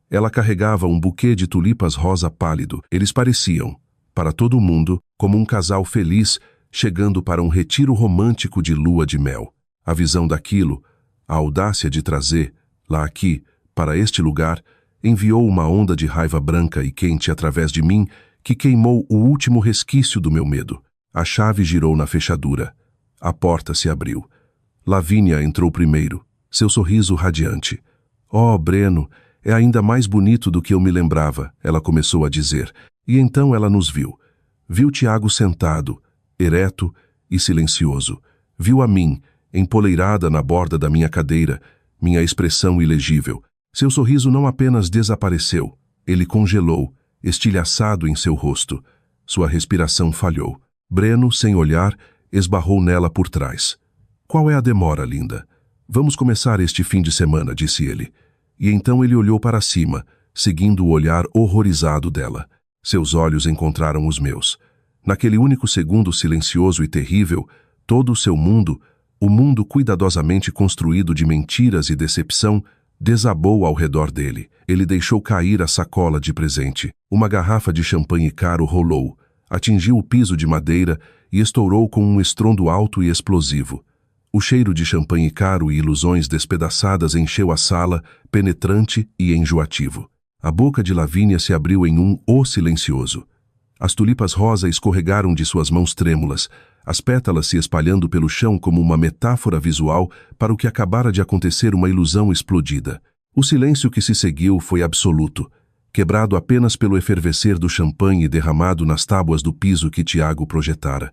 Ela carregava um buquê de tulipas rosa pálido. Eles pareciam, para todo mundo, como um casal feliz chegando para um retiro romântico de lua de mel. A visão daquilo, a audácia de trazer, lá aqui, para este lugar, enviou uma onda de raiva branca e quente através de mim que queimou o último resquício do meu medo. A chave girou na fechadura. A porta se abriu. Lavínia entrou primeiro, seu sorriso radiante. Oh, Breno, é ainda mais bonito do que eu me lembrava, ela começou a dizer. E então ela nos viu. Viu Tiago sentado, ereto e silencioso. Viu a mim, empoleirada na borda da minha cadeira, minha expressão ilegível. Seu sorriso não apenas desapareceu, ele congelou, estilhaçado em seu rosto. Sua respiração falhou. Breno, sem olhar, esbarrou nela por trás. Qual é a demora, linda? Vamos começar este fim de semana, disse ele. E então ele olhou para cima, seguindo o olhar horrorizado dela. Seus olhos encontraram os meus. Naquele único segundo silencioso e terrível, todo o seu mundo, o mundo cuidadosamente construído de mentiras e decepção, desabou ao redor dele. Ele deixou cair a sacola de presente. Uma garrafa de champanhe caro rolou, atingiu o piso de madeira e estourou com um estrondo alto e explosivo. O cheiro de champanhe caro e ilusões despedaçadas encheu a sala, penetrante e enjoativo. A boca de Lavínia se abriu em um "o" silencioso. As tulipas rosa escorregaram de suas mãos trêmulas, as pétalas se espalhando pelo chão como uma metáfora visual para o que acabara de acontecer, uma ilusão explodida. O silêncio que se seguiu foi absoluto. quebrado apenas pelo efervescer do champanhe derramado nas tábuas do piso que Tiago projetara.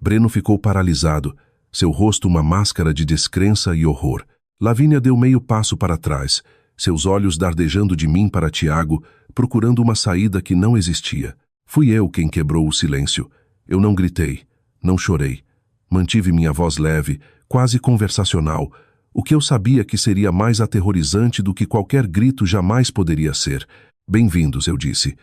Breno ficou paralisado, seu rosto uma máscara de descrença e horror. Lavínia deu meio passo para trás, seus olhos dardejando de mim para Tiago, procurando uma saída que não existia. Fui eu quem quebrou o silêncio. Eu não gritei, não chorei. Mantive minha voz leve, quase conversacional, o que eu sabia que seria mais aterrorizante do que qualquer grito jamais poderia ser. Bem-vindos, eu disse.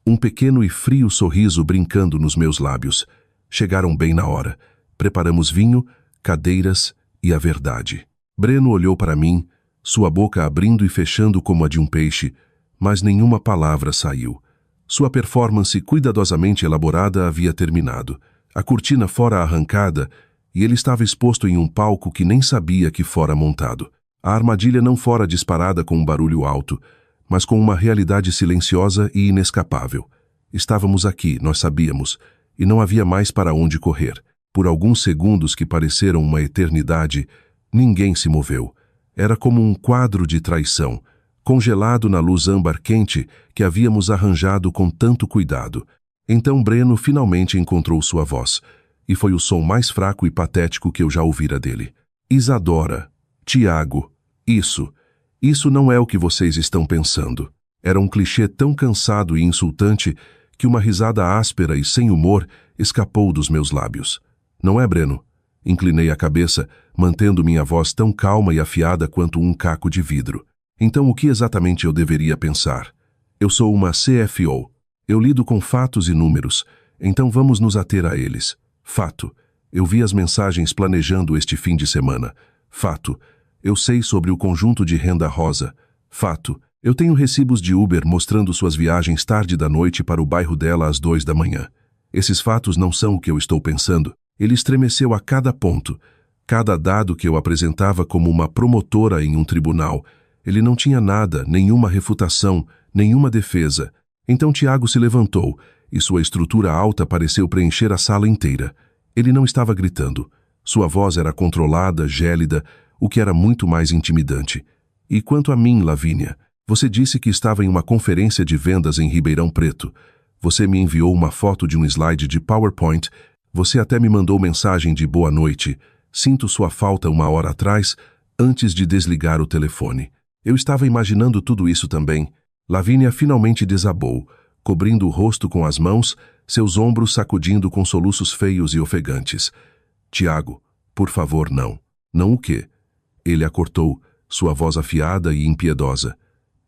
Um pequeno e frio sorriso brincando nos meus lábios. Chegaram bem na hora. Preparamos vinho, cadeiras e a verdade. Breno olhou para mim, sua boca abrindo e fechando como a de um peixe, mas nenhuma palavra saiu. Sua performance cuidadosamente elaborada havia terminado. A cortina fora arrancada e ele estava exposto em um palco que nem sabia que fora montado. A armadilha não fora disparada com um barulho alto, mas com uma realidade silenciosa e inescapável. Estávamos aqui, nós sabíamos, e não havia mais para onde correr. Por alguns segundos que pareceram uma eternidade, ninguém se moveu. Era como um quadro de traição, congelado na luz âmbar quente que havíamos arranjado com tanto cuidado. Então Breno finalmente encontrou sua voz, e foi o som mais fraco e patético que eu já ouvira dele. Isadora, Tiago, isso não é o que vocês estão pensando. Era um clichê tão cansado e insultante que uma risada áspera e sem humor escapou dos meus lábios. Não é, Breno? Inclinei a cabeça, mantendo minha voz tão calma e afiada quanto um caco de vidro. Então o que exatamente eu deveria pensar? Eu sou uma CFO. Eu lido com fatos e números, então vamos nos ater a eles. Fato. Eu vi as mensagens planejando este fim de semana. Fato. Eu sei sobre o conjunto de renda rosa. Fato. Eu tenho recibos de Uber mostrando suas viagens tarde da noite para o bairro dela às 2 da manhã. Esses fatos não são o que eu estou pensando. Ele estremeceu a cada ponto. Cada dado que eu apresentava como uma promotora em um tribunal. Ele não tinha nada, nenhuma refutação, nenhuma defesa. Então Tiago se levantou, e sua estrutura alta pareceu preencher a sala inteira. Ele não estava gritando. Sua voz era controlada, gélida, o que era muito mais intimidante. E quanto a mim, Lavínia, você disse que estava em uma conferência de vendas em Ribeirão Preto. Você me enviou uma foto de um slide de PowerPoint. Você até me mandou mensagem de boa noite. Sinto sua falta 1 hora atrás, antes de desligar o telefone. Eu estava imaginando tudo isso também. Lavínia finalmente desabou, cobrindo o rosto com as mãos, seus ombros sacudindo com soluços feios e ofegantes. Tiago, por favor, não. Não o quê? Ele a cortou, sua voz afiada e impiedosa.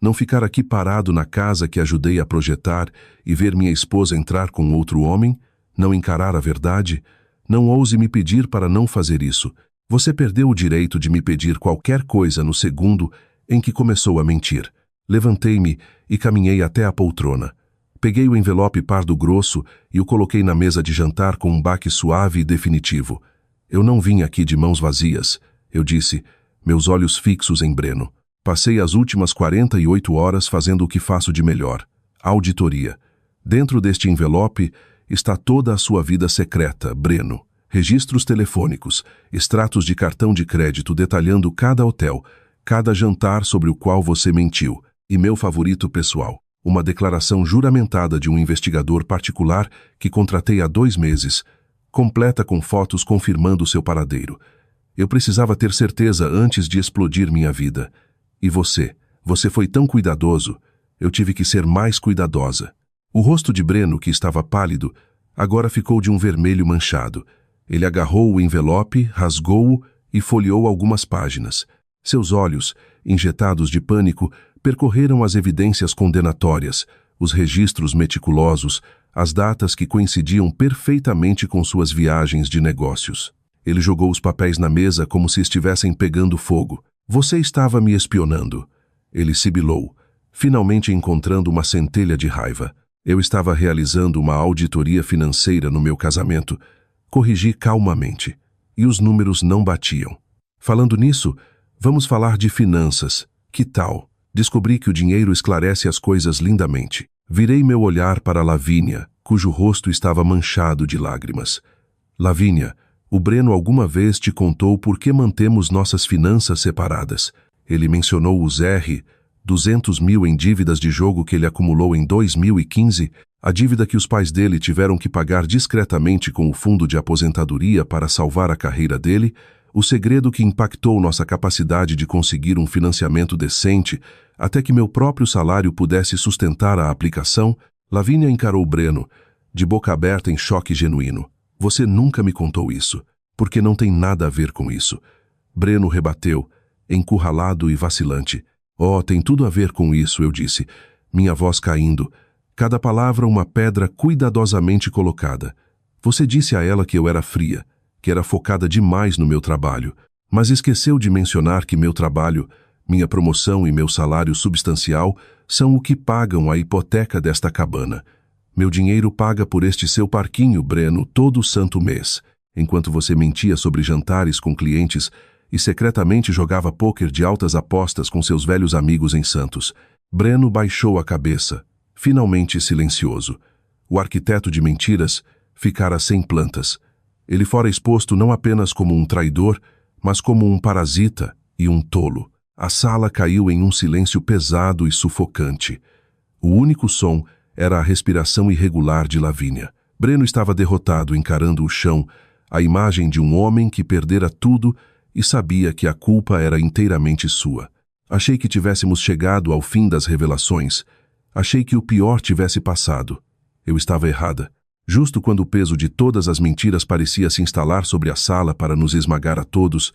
Não ficar aqui parado na casa que ajudei a projetar e ver minha esposa entrar com outro homem? Não encarar a verdade? Não ouse me pedir para não fazer isso. Você perdeu o direito de me pedir qualquer coisa no segundo em que começou a mentir. Levantei-me e caminhei até a poltrona. Peguei o envelope pardo grosso e o coloquei na mesa de jantar com um baque suave e definitivo. Eu não vim aqui de mãos vazias, eu disse, meus olhos fixos em Breno. Passei as últimas 48 horas fazendo o que faço de melhor. Auditoria. Dentro deste envelope está toda a sua vida secreta, Breno. Registros telefônicos, extratos de cartão de crédito detalhando cada hotel, cada jantar sobre o qual você mentiu, e meu favorito pessoal, uma declaração juramentada de um investigador particular que contratei há 2 meses, completa com fotos confirmando seu paradeiro. Eu precisava ter certeza antes de explodir minha vida. E você foi tão cuidadoso, eu tive que ser mais cuidadosa. O rosto de Breno, que estava pálido, agora ficou de um vermelho manchado. Ele agarrou o envelope, rasgou-o e folheou algumas páginas. Seus olhos, injetados de pânico, percorreram as evidências condenatórias, os registros meticulosos, as datas que coincidiam perfeitamente com suas viagens de negócios. Ele jogou os papéis na mesa como se estivessem pegando fogo. Você estava me espionando. Ele sibilou, finalmente encontrando uma centelha de raiva. Eu estava realizando uma auditoria financeira no meu casamento. Corrigi calmamente. E os números não batiam. Falando nisso, vamos falar de finanças. Que tal? Descobri que o dinheiro esclarece as coisas lindamente. Virei meu olhar para Lavínia, cujo rosto estava manchado de lágrimas. Lavínia, o Breno alguma vez te contou por que mantemos nossas finanças separadas. Ele mencionou os R, 200 mil em dívidas de jogo que ele acumulou em 2015, a dívida que os pais dele tiveram que pagar discretamente com o fundo de aposentadoria para salvar a carreira dele, o segredo que impactou nossa capacidade de conseguir um financiamento decente até que meu próprio salário pudesse sustentar a aplicação. Lavínia encarou Breno, de boca aberta em choque genuíno. Você nunca me contou isso, porque não tem nada a ver com isso. Breno rebateu, encurralado e vacilante. Oh, tem tudo a ver com isso, eu disse, minha voz caindo, cada palavra uma pedra cuidadosamente colocada. Você disse a ela que eu era fria, que era focada demais no meu trabalho, mas esqueceu de mencionar que meu trabalho, minha promoção e meu salário substancial são o que pagam a hipoteca desta cabana. Meu dinheiro paga por este seu parquinho, Breno, todo santo mês, enquanto você mentia sobre jantares com clientes e secretamente jogava pôquer de altas apostas com seus velhos amigos em Santos. Breno baixou a cabeça, finalmente silencioso. O arquiteto de mentiras ficara sem plantas. Ele fora exposto não apenas como um traidor, mas como um parasita e um tolo. A sala caiu em um silêncio pesado e sufocante. O único som era a respiração irregular de Lavínia. Breno estava derrotado, encarando o chão, a imagem de um homem que perdera tudo e sabia que a culpa era inteiramente sua. Achei que tivéssemos chegado ao fim das revelações. Achei que o pior tivesse passado. Eu estava errada. Justo quando o peso de todas as mentiras parecia se instalar sobre a sala para nos esmagar a todos,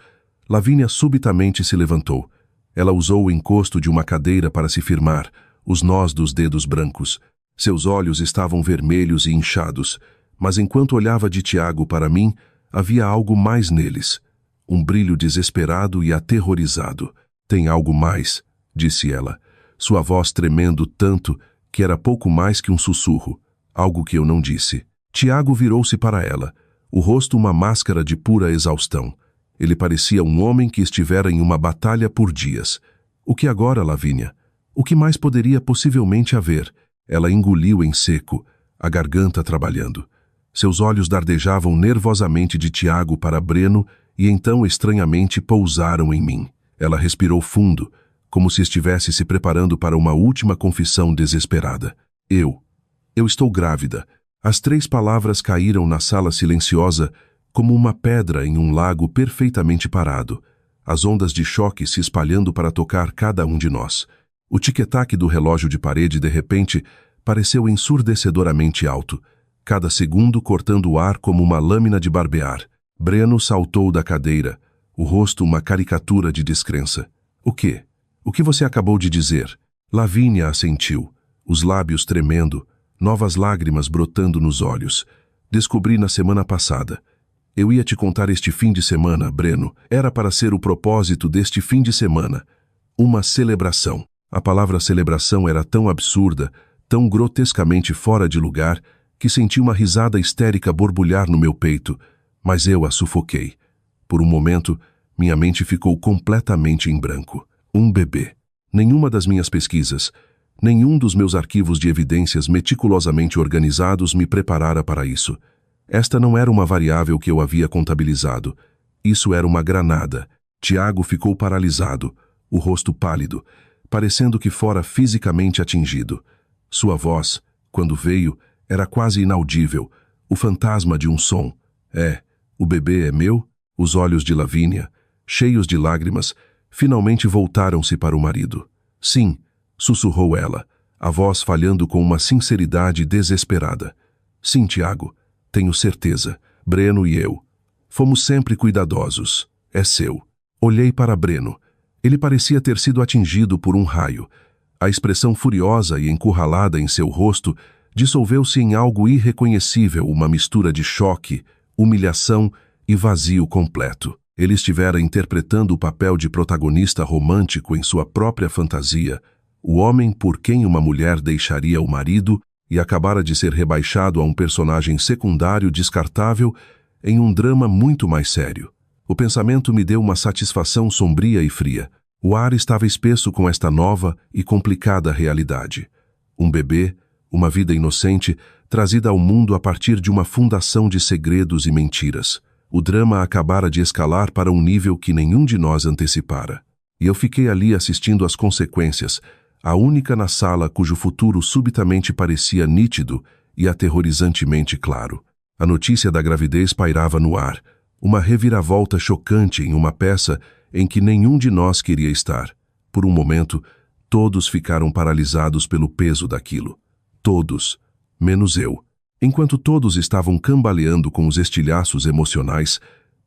Lavínia subitamente se levantou. Ela usou o encosto de uma cadeira para se firmar, os nós dos dedos brancos. Seus olhos estavam vermelhos e inchados, mas enquanto olhava de Tiago para mim, havia algo mais neles. Um brilho desesperado e aterrorizado. Tem algo mais, disse ela, sua voz tremendo tanto que era pouco mais que um sussurro, algo que eu não disse. Tiago virou-se para ela, o rosto uma máscara de pura exaustão. Ele parecia um homem que estivera em uma batalha por dias. O que agora, Lavínia? O que mais poderia possivelmente haver? Ela engoliu em seco, a garganta trabalhando. Seus olhos dardejavam nervosamente de Tiago para Breno e então estranhamente pousaram em mim. Ela respirou fundo, como se estivesse se preparando para uma última confissão desesperada. Eu estou grávida. As 3 palavras caíram na sala silenciosa como uma pedra em um lago perfeitamente parado, as ondas de choque se espalhando para tocar cada um de nós. O tic-tac do relógio de parede, de repente, pareceu ensurdecedoramente alto, cada segundo cortando o ar como uma lâmina de barbear. Breno saltou da cadeira, o rosto uma caricatura de descrença. O quê? O que você acabou de dizer? Lavínia assentiu, os lábios tremendo, novas lágrimas brotando nos olhos. Descobri na semana passada. Eu ia te contar este fim de semana, Breno. Era para ser o propósito deste fim de semana. Uma celebração. A palavra celebração era tão absurda, tão grotescamente fora de lugar, que senti uma risada histérica borbulhar no meu peito, mas eu a sufoquei. Por um momento, minha mente ficou completamente em branco. Um bebê. Nenhuma das minhas pesquisas, nenhum dos meus arquivos de evidências meticulosamente organizados me preparara para isso. Esta não era uma variável que eu havia contabilizado. Isso era uma granada. Tiago ficou paralisado, o rosto pálido, parecendo que fora fisicamente atingido. Sua voz, quando veio, era quase inaudível, o fantasma de um som. O bebê é meu? Os olhos de Lavínia, cheios de lágrimas, finalmente voltaram-se para o marido. Sim, sussurrou ela, a voz falhando com uma sinceridade desesperada. Sim, Tiago, tenho certeza. Breno e eu. Fomos sempre cuidadosos. É seu. Olhei para Breno. Ele parecia ter sido atingido por um raio. A expressão furiosa e encurralada em seu rosto dissolveu-se em algo irreconhecível, uma mistura de choque, humilhação e vazio completo. Ele estivera interpretando o papel de protagonista romântico em sua própria fantasia, o homem por quem uma mulher deixaria o marido e acabara de ser rebaixado a um personagem secundário descartável em um drama muito mais sério. O pensamento me deu uma satisfação sombria e fria. O ar estava espesso com esta nova e complicada realidade. Um bebê, uma vida inocente, trazida ao mundo a partir de uma fundação de segredos e mentiras. O drama acabara de escalar para um nível que nenhum de nós antecipara. E eu fiquei ali assistindo às consequências, a única na sala cujo futuro subitamente parecia nítido e aterrorizantemente claro. A notícia da gravidez pairava no ar, uma reviravolta chocante em uma peça em que nenhum de nós queria estar. Por um momento, todos ficaram paralisados pelo peso daquilo. Todos, menos eu. Enquanto todos estavam cambaleando com os estilhaços emocionais,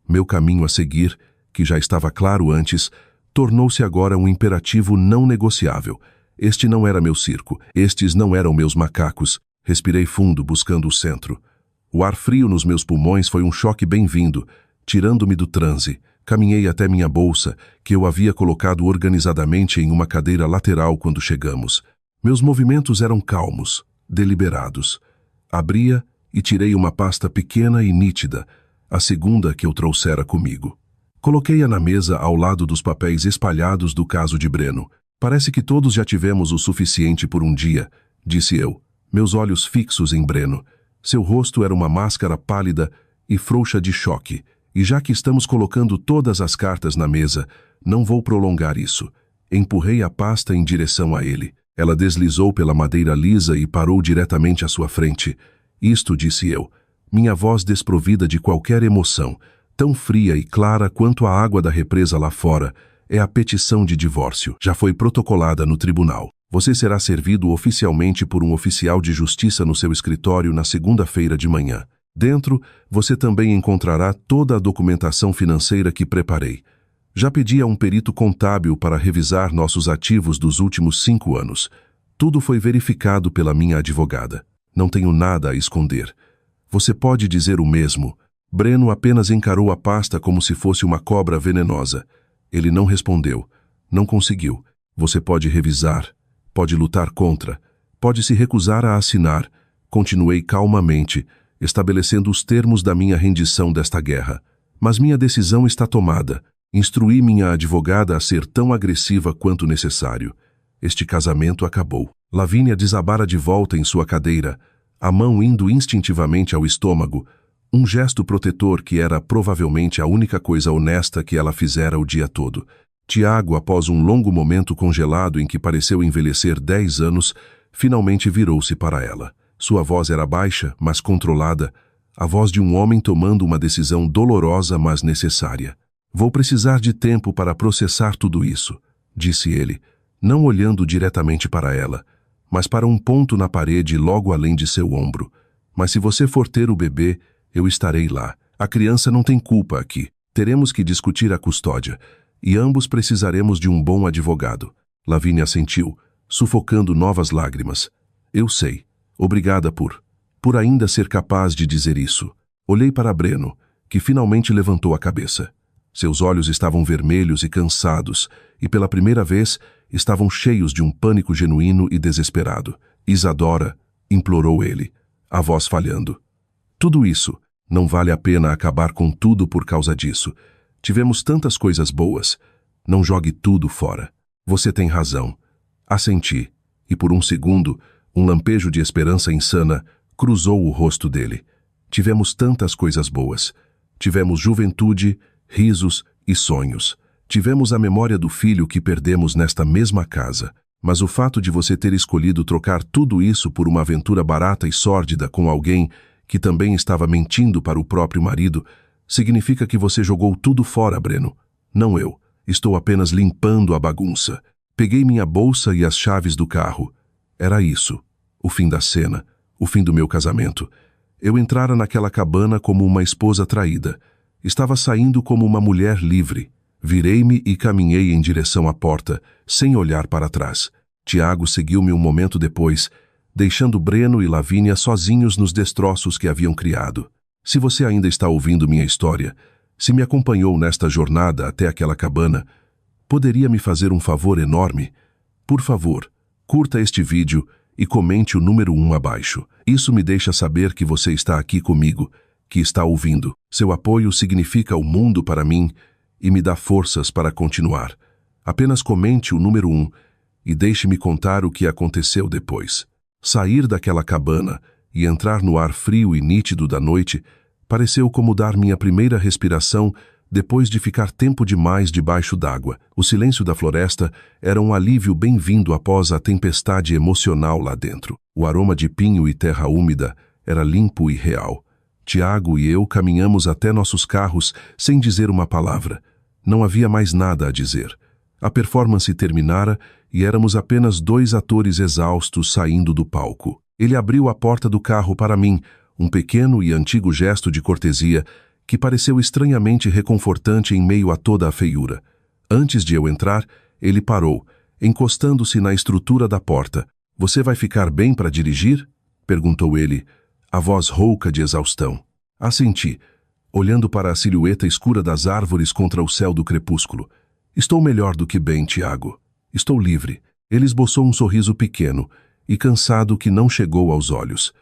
meu caminho a seguir, que já estava claro antes, tornou-se agora um imperativo não negociável. Este não era meu circo, estes não eram meus macacos. Respirei fundo, buscando o centro. O ar frio nos meus pulmões foi um choque bem-vindo, tirando-me do transe. Caminhei até minha bolsa, que eu havia colocado organizadamente em uma cadeira lateral quando chegamos. Meus movimentos eram calmos, deliberados. Abria e tirei uma pasta pequena e nítida, a segunda que eu trouxera comigo. Coloquei-a na mesa ao lado dos papéis espalhados do caso de Breno. Parece que todos já tivemos o suficiente por um dia, disse eu, meus olhos fixos em Breno. Seu rosto era uma máscara pálida e frouxa de choque, e já que estamos colocando todas as cartas na mesa, não vou prolongar isso. Empurrei a pasta em direção a ele. Ela deslizou pela madeira lisa e parou diretamente à sua frente. Isto, disse eu, minha voz desprovida de qualquer emoção, tão fria e clara quanto a água da represa lá fora, é a petição de divórcio. Já foi protocolada no tribunal. Você será servido oficialmente por um oficial de justiça no seu escritório na segunda-feira de manhã. Dentro, você também encontrará toda a documentação financeira que preparei. Já pedi a um perito contábil para revisar nossos ativos dos últimos 5 anos. Tudo foi verificado pela minha advogada. Não tenho nada a esconder. Você pode dizer o mesmo. Breno apenas encarou a pasta como se fosse uma cobra venenosa. Ele não respondeu. Não conseguiu. Você pode revisar, pode lutar contra, pode se recusar a assinar. Continuei calmamente, estabelecendo os termos da minha rendição desta guerra. Mas minha decisão está tomada. Instruí minha advogada a ser tão agressiva quanto necessário. Este casamento acabou. Lavínia desabara de volta em sua cadeira, a mão indo instintivamente ao estômago, um gesto protetor que era provavelmente a única coisa honesta que ela fizera o dia todo. Tiago, após um longo momento congelado em que pareceu envelhecer 10 anos, finalmente virou-se para ela. Sua voz era baixa, mas controlada, a voz de um homem tomando uma decisão dolorosa, mas necessária. Vou precisar de tempo para processar tudo isso, disse ele, não olhando diretamente para ela, mas para um ponto na parede logo além de seu ombro. Mas se você for ter o bebê, eu estarei lá. A criança não tem culpa aqui. Teremos que discutir a custódia, e ambos precisaremos de um bom advogado. Lavínia assentiu, sufocando novas lágrimas. Eu sei. Obrigada por ainda ser capaz de dizer isso. Olhei para Breno, que finalmente levantou a cabeça. Seus olhos estavam vermelhos e cansados, e pela primeira vez estavam cheios de um pânico genuíno e desesperado. Isadora, implorou ele, a voz falhando. Tudo isso, não vale a pena acabar com tudo por causa disso. Tivemos tantas coisas boas. Não jogue tudo fora. Você tem razão. Assenti, e por um segundo, um lampejo de esperança insana cruzou o rosto dele. Tivemos tantas coisas boas. Tivemos juventude, risos e sonhos. Tivemos a memória do filho que perdemos nesta mesma casa. Mas o fato de você ter escolhido trocar tudo isso por uma aventura barata e sórdida com alguém que também estava mentindo para o próprio marido, significa que você jogou tudo fora, Breno. Não eu. Estou apenas limpando a bagunça. Peguei minha bolsa e as chaves do carro. Era isso. O fim da cena. O fim do meu casamento. Eu entrara naquela cabana como uma esposa traída. Estava saindo como uma mulher livre. Virei-me e caminhei em direção à porta, sem olhar para trás. Tiago seguiu-me um momento depois, deixando Breno e Lavínia sozinhos nos destroços que haviam criado. Se você ainda está ouvindo minha história, se me acompanhou nesta jornada até aquela cabana, poderia me fazer um favor enorme? Por favor, curta este vídeo e comente o número 1 abaixo. Isso me deixa saber que você está aqui comigo, que está ouvindo. Seu apoio significa o mundo para mim e me dá forças para continuar. Apenas comente o número 1 e deixe-me contar o que aconteceu depois. Sair daquela cabana e entrar no ar frio e nítido da noite pareceu como dar minha primeira respiração depois de ficar tempo demais debaixo d'água. O silêncio da floresta era um alívio bem-vindo após a tempestade emocional lá dentro. O aroma de pinho e terra úmida era limpo e real. Tiago e eu caminhamos até nossos carros sem dizer uma palavra. Não havia mais nada a dizer. A performance terminara e éramos apenas dois atores exaustos saindo do palco. Ele abriu a porta do carro para mim, um pequeno e antigo gesto de cortesia que pareceu estranhamente reconfortante em meio a toda a feiura. Antes de eu entrar, ele parou, encostando-se na estrutura da porta. "Você vai ficar bem para dirigir?" perguntou ele, a voz rouca de exaustão. Assenti, olhando para a silhueta escura das árvores contra o céu do crepúsculo. "Estou melhor do que bem, Tiago. Estou livre." Ele esboçou um sorriso pequeno e cansado que não chegou aos olhos.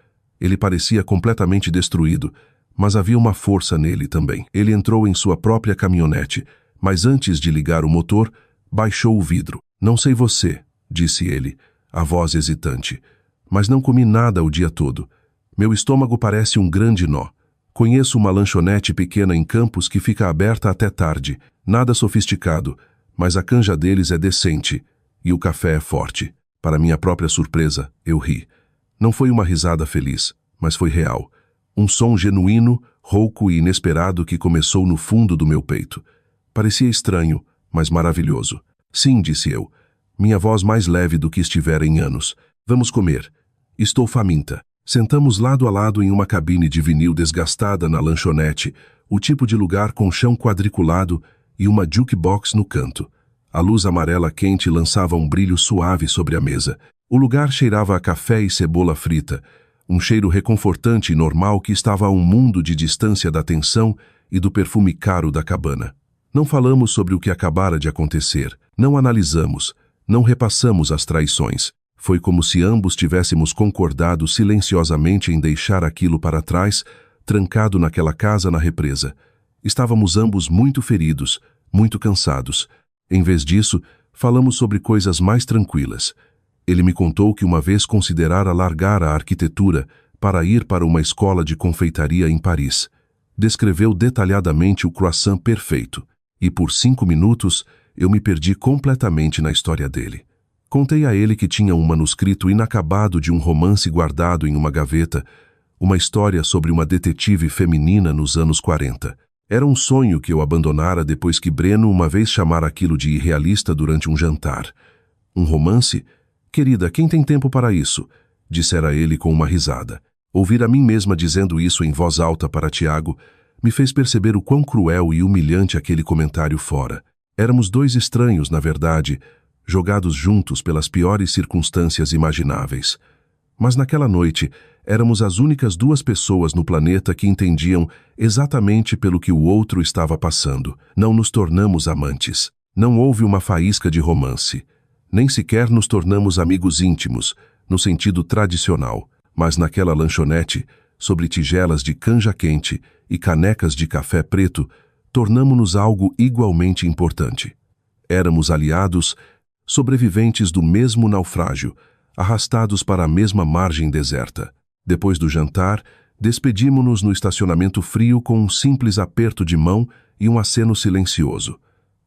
Ele parecia completamente destruído, mas havia uma força nele também. Ele entrou em sua própria caminhonete, mas antes de ligar o motor, baixou o vidro. "Não sei você", disse ele, a voz hesitante, "mas não comi nada o dia todo. Meu estômago parece um grande nó. Conheço uma lanchonete pequena em Campos que fica aberta até tarde. Nada sofisticado, mas a canja deles é decente e o café é forte." Para minha própria surpresa, eu ri. Não foi uma risada feliz, mas foi real. Um som genuíno, rouco e inesperado que começou no fundo do meu peito. Parecia estranho, mas maravilhoso. "Sim", disse eu, minha voz mais leve do que estivera em anos. "Vamos comer. Estou faminta." Sentamos lado a lado em uma cabine de vinil desgastada na lanchonete, o tipo de lugar com chão quadriculado e uma jukebox no canto. A luz amarela quente lançava um brilho suave sobre a mesa. O lugar cheirava a café e cebola frita, um cheiro reconfortante e normal que estava a um mundo de distância da tensão e do perfume caro da cabana. Não falamos sobre o que acabara de acontecer, não analisamos, não repassamos as traições. Foi como se ambos tivéssemos concordado silenciosamente em deixar aquilo para trás, trancado naquela casa na represa. Estávamos ambos muito feridos, muito cansados. Em vez disso, falamos sobre coisas mais tranquilas. Ele me contou que uma vez considerara largar a arquitetura para ir para uma escola de confeitaria em Paris. Descreveu detalhadamente o croissant perfeito, e por 5 minutos eu me perdi completamente na história dele. Contei a ele que tinha um manuscrito inacabado de um romance guardado em uma gaveta, uma história sobre uma detetive feminina nos anos 40. Era um sonho que eu abandonara depois que Breno uma vez chamara aquilo de irrealista durante um jantar. "Um romance? Querida, quem tem tempo para isso?" dissera ele com uma risada. Ouvir a mim mesma dizendo isso em voz alta para Tiago me fez perceber o quão cruel e humilhante aquele comentário fora. Éramos dois estranhos, na verdade, jogados juntos pelas piores circunstâncias imagináveis. Mas naquela noite, éramos as únicas duas pessoas no planeta que entendiam exatamente pelo que o outro estava passando. Não nos tornamos amantes. Não houve uma faísca de romance. Nem sequer nos tornamos amigos íntimos, no sentido tradicional. Mas naquela lanchonete, sobre tigelas de canja quente e canecas de café preto, tornamo-nos algo igualmente importante. Éramos aliados, sobreviventes do mesmo naufrágio, arrastados para a mesma margem deserta. Depois do jantar, despedimo-nos no estacionamento frio com um simples aperto de mão e um aceno silencioso.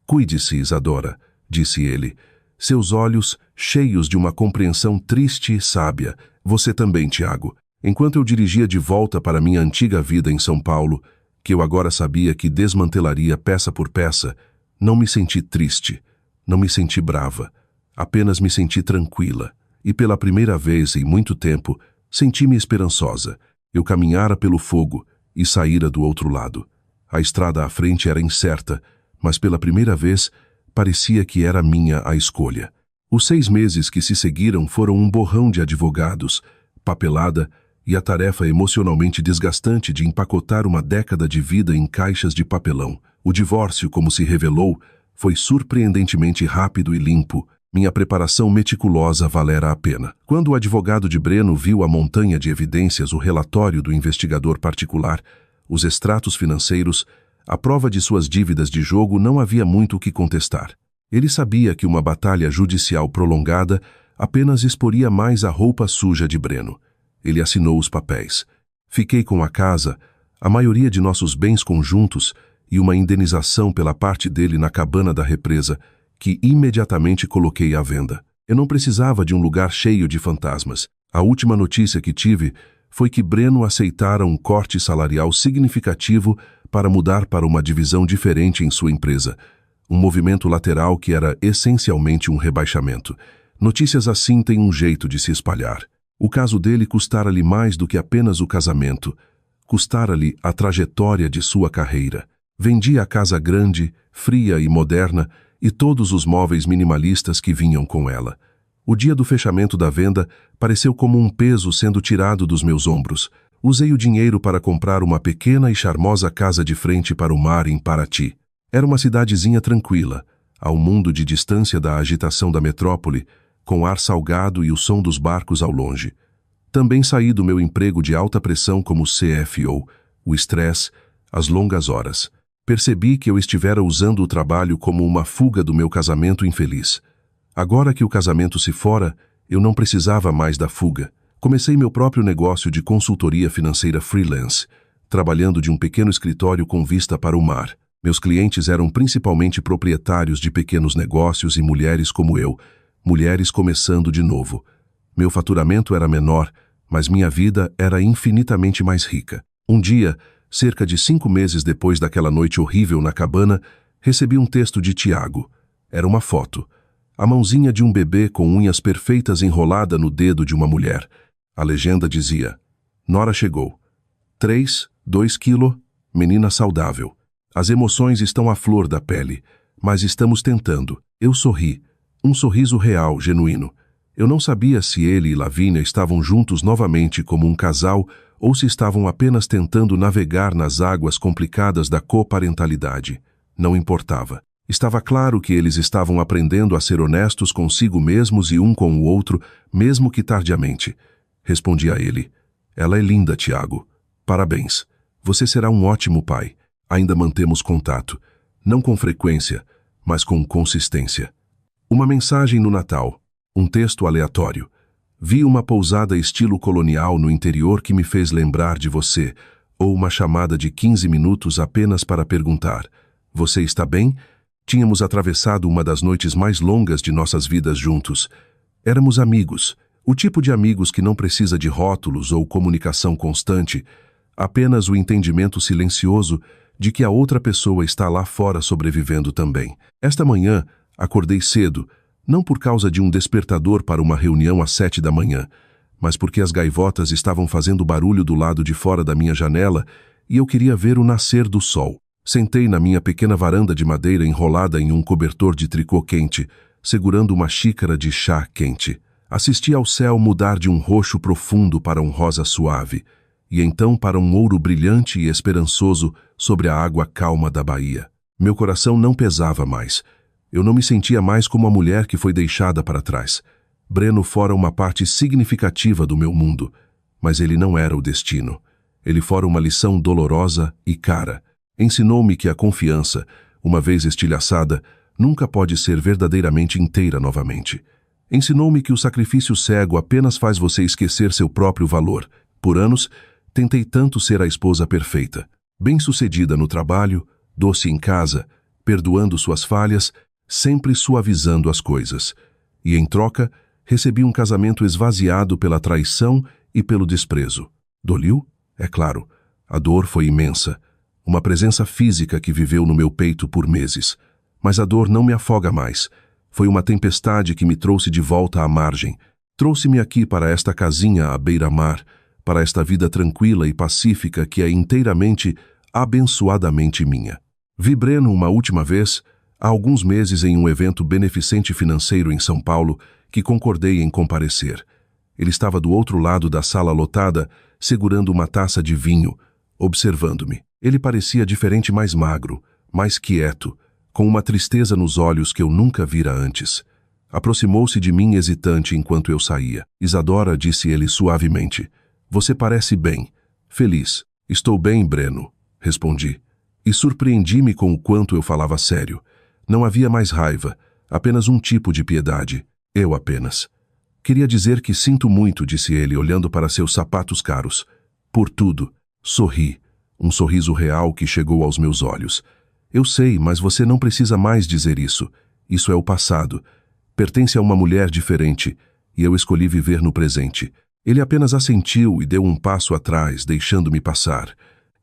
"Cuide-se, Isadora", disse ele, seus olhos cheios de uma compreensão triste e sábia. "Você também, Tiago." Enquanto eu dirigia de volta para minha antiga vida em São Paulo, que eu agora sabia que desmantelaria peça por peça, não me senti triste, não me senti brava, apenas me senti tranquila. E pela primeira vez em muito tempo, senti-me esperançosa. Eu caminhara pelo fogo e saíra do outro lado. A estrada à frente era incerta, mas pela primeira vez parecia que era minha a escolha. Os 6 meses que se seguiram foram um borrão de advogados, papelada e a tarefa emocionalmente desgastante de empacotar uma década de vida em caixas de papelão. O divórcio, como se revelou, foi surpreendentemente rápido e limpo. Minha preparação meticulosa valera a pena. Quando o advogado de Breno viu a montanha de evidências, o relatório do investigador particular, os extratos financeiros, a prova de suas dívidas de jogo, não havia muito o que contestar. Ele sabia que uma batalha judicial prolongada apenas exporia mais a roupa suja de Breno. Ele assinou os papéis. Fiquei com a casa, a maioria de nossos bens conjuntos e uma indenização pela parte dele na cabana da represa, que imediatamente coloquei à venda. Eu não precisava de um lugar cheio de fantasmas. A última notícia que tive foi que Breno aceitara um corte salarial significativo para mudar para uma divisão diferente em sua empresa. Um movimento lateral que era essencialmente um rebaixamento. Notícias assim têm um jeito de se espalhar. O caso dele custara-lhe mais do que apenas o casamento. Custara-lhe a trajetória de sua carreira. Vendia a casa grande, fria e moderna e todos os móveis minimalistas que vinham com ela. O dia do fechamento da venda pareceu como um peso sendo tirado dos meus ombros. Usei o dinheiro para comprar uma pequena e charmosa casa de frente para o mar em Paraty. Era uma cidadezinha tranquila, a um mundo de distância da agitação da metrópole, com ar salgado e o som dos barcos ao longe. Também saí do meu emprego de alta pressão como CFO, o estresse, as longas horas. Percebi que eu estivera usando o trabalho como uma fuga do meu casamento infeliz. Agora que o casamento se fora, eu não precisava mais da fuga. Comecei meu próprio negócio de consultoria financeira freelance, trabalhando de um pequeno escritório com vista para o mar. Meus clientes eram principalmente proprietários de pequenos negócios e mulheres como eu, mulheres começando de novo. Meu faturamento era menor, mas minha vida era infinitamente mais rica. Um dia, cerca de 5 meses depois daquela noite horrível na cabana, recebi um texto de Tiago. Era uma foto. A mãozinha de um bebê com unhas perfeitas enrolada no dedo de uma mulher. A legenda dizia: Nora chegou. 3, 2 quilo, menina saudável. As emoções estão à flor da pele, mas estamos tentando. Eu sorri. Um sorriso real, genuíno. Eu não sabia se ele e Lavínia estavam juntos novamente como um casal ou se estavam apenas tentando navegar nas águas complicadas da coparentalidade. Não importava. Estava claro que eles estavam aprendendo a ser honestos consigo mesmos e um com o outro, mesmo que tardiamente. Respondi a ele: Ela é linda, Tiago. Parabéns. Você será um ótimo pai. Ainda mantemos contato. Não com frequência, mas com consistência. Uma mensagem no Natal. Um texto aleatório. Vi uma pousada estilo colonial no interior que me fez lembrar de você, ou uma chamada de 15 minutos apenas para perguntar: Você está bem? Tínhamos atravessado uma das noites mais longas de nossas vidas juntos. Éramos amigos, o tipo de amigos que não precisa de rótulos ou comunicação constante, apenas o entendimento silencioso de que a outra pessoa está lá fora sobrevivendo também. Esta manhã, acordei cedo, não por causa de um despertador para uma reunião às 7 da manhã, mas porque as gaivotas estavam fazendo barulho do lado de fora da minha janela e eu queria ver o nascer do sol. Sentei na minha pequena varanda de madeira enrolada em um cobertor de tricô quente, segurando uma xícara de chá quente. Assisti ao céu mudar de um roxo profundo para um rosa suave, e então para um ouro brilhante e esperançoso sobre a água calma da baía. Meu coração não pesava mais. Eu não me sentia mais como a mulher que foi deixada para trás. Breno fora uma parte significativa do meu mundo, mas ele não era o destino. Ele fora uma lição dolorosa e cara. Ensinou-me que a confiança, uma vez estilhaçada, nunca pode ser verdadeiramente inteira novamente. Ensinou-me que o sacrifício cego apenas faz você esquecer seu próprio valor. Por anos, tentei tanto ser a esposa perfeita, bem-sucedida no trabalho, doce em casa, perdoando suas falhas, sempre suavizando as coisas. E, em troca, recebi um casamento esvaziado pela traição e pelo desprezo. Doliu? É claro. A dor foi imensa. Uma presença física que viveu no meu peito por meses. Mas a dor não me afoga mais. Foi uma tempestade que me trouxe de volta à margem. Trouxe-me aqui para esta casinha à beira-mar, para esta vida tranquila e pacífica que é inteiramente, abençoadamente minha. Vi Breno uma última vez, há alguns meses em um evento beneficente financeiro em São Paulo, que concordei em comparecer. Ele estava do outro lado da sala lotada, segurando uma taça de vinho, observando-me. Ele parecia diferente, mais magro, mais quieto, com uma tristeza nos olhos que eu nunca vira antes. Aproximou-se de mim hesitante enquanto eu saía. Isadora, disse ele suavemente. Você parece bem. Feliz. Estou bem, Breno, respondi. E surpreendi-me com o quanto eu falava sério. Não havia mais raiva, apenas um tipo de piedade. Eu apenas. Queria dizer que sinto muito, disse ele, olhando para seus sapatos caros. Por tudo. Sorri. Um sorriso real que chegou aos meus olhos. Eu sei, mas você não precisa mais dizer isso. Isso é o passado. Pertence a uma mulher diferente, e eu escolhi viver no presente. Ele apenas assentiu e deu um passo atrás, deixando-me passar.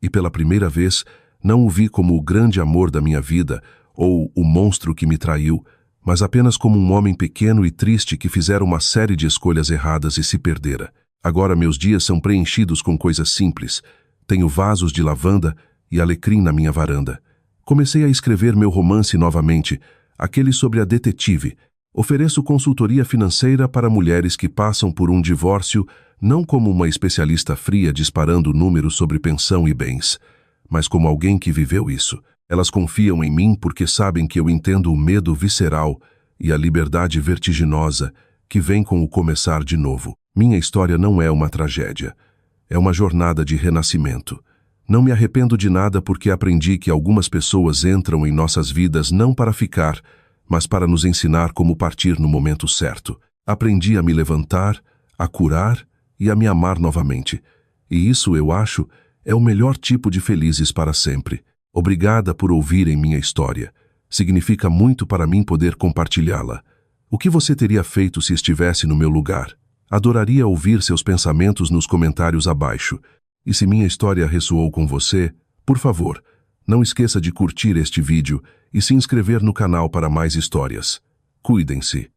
E pela primeira vez, não o vi como o grande amor da minha vida, ou o monstro que me traiu, mas apenas como um homem pequeno e triste que fizera uma série de escolhas erradas e se perdera. Agora meus dias são preenchidos com coisas simples. Tenho vasos de lavanda e alecrim na minha varanda. Comecei a escrever meu romance novamente, aquele sobre a detetive. Ofereço consultoria financeira para mulheres que passam por um divórcio, não como uma especialista fria disparando números sobre pensão e bens, mas como alguém que viveu isso. Elas confiam em mim porque sabem que eu entendo o medo visceral e a liberdade vertiginosa que vem com o começar de novo. Minha história não é uma tragédia. É uma jornada de renascimento. Não me arrependo de nada porque aprendi que algumas pessoas entram em nossas vidas não para ficar, mas para nos ensinar como partir no momento certo. Aprendi a me levantar, a curar e a me amar novamente. E isso, eu acho, é o melhor tipo de felizes para sempre. Obrigada por ouvirem minha história. Significa muito para mim poder compartilhá-la. O que você teria feito se estivesse no meu lugar? Adoraria ouvir seus pensamentos nos comentários abaixo. E se minha história ressoou com você, por favor, não esqueça de curtir este vídeo e se inscrever no canal para mais histórias. Cuidem-se.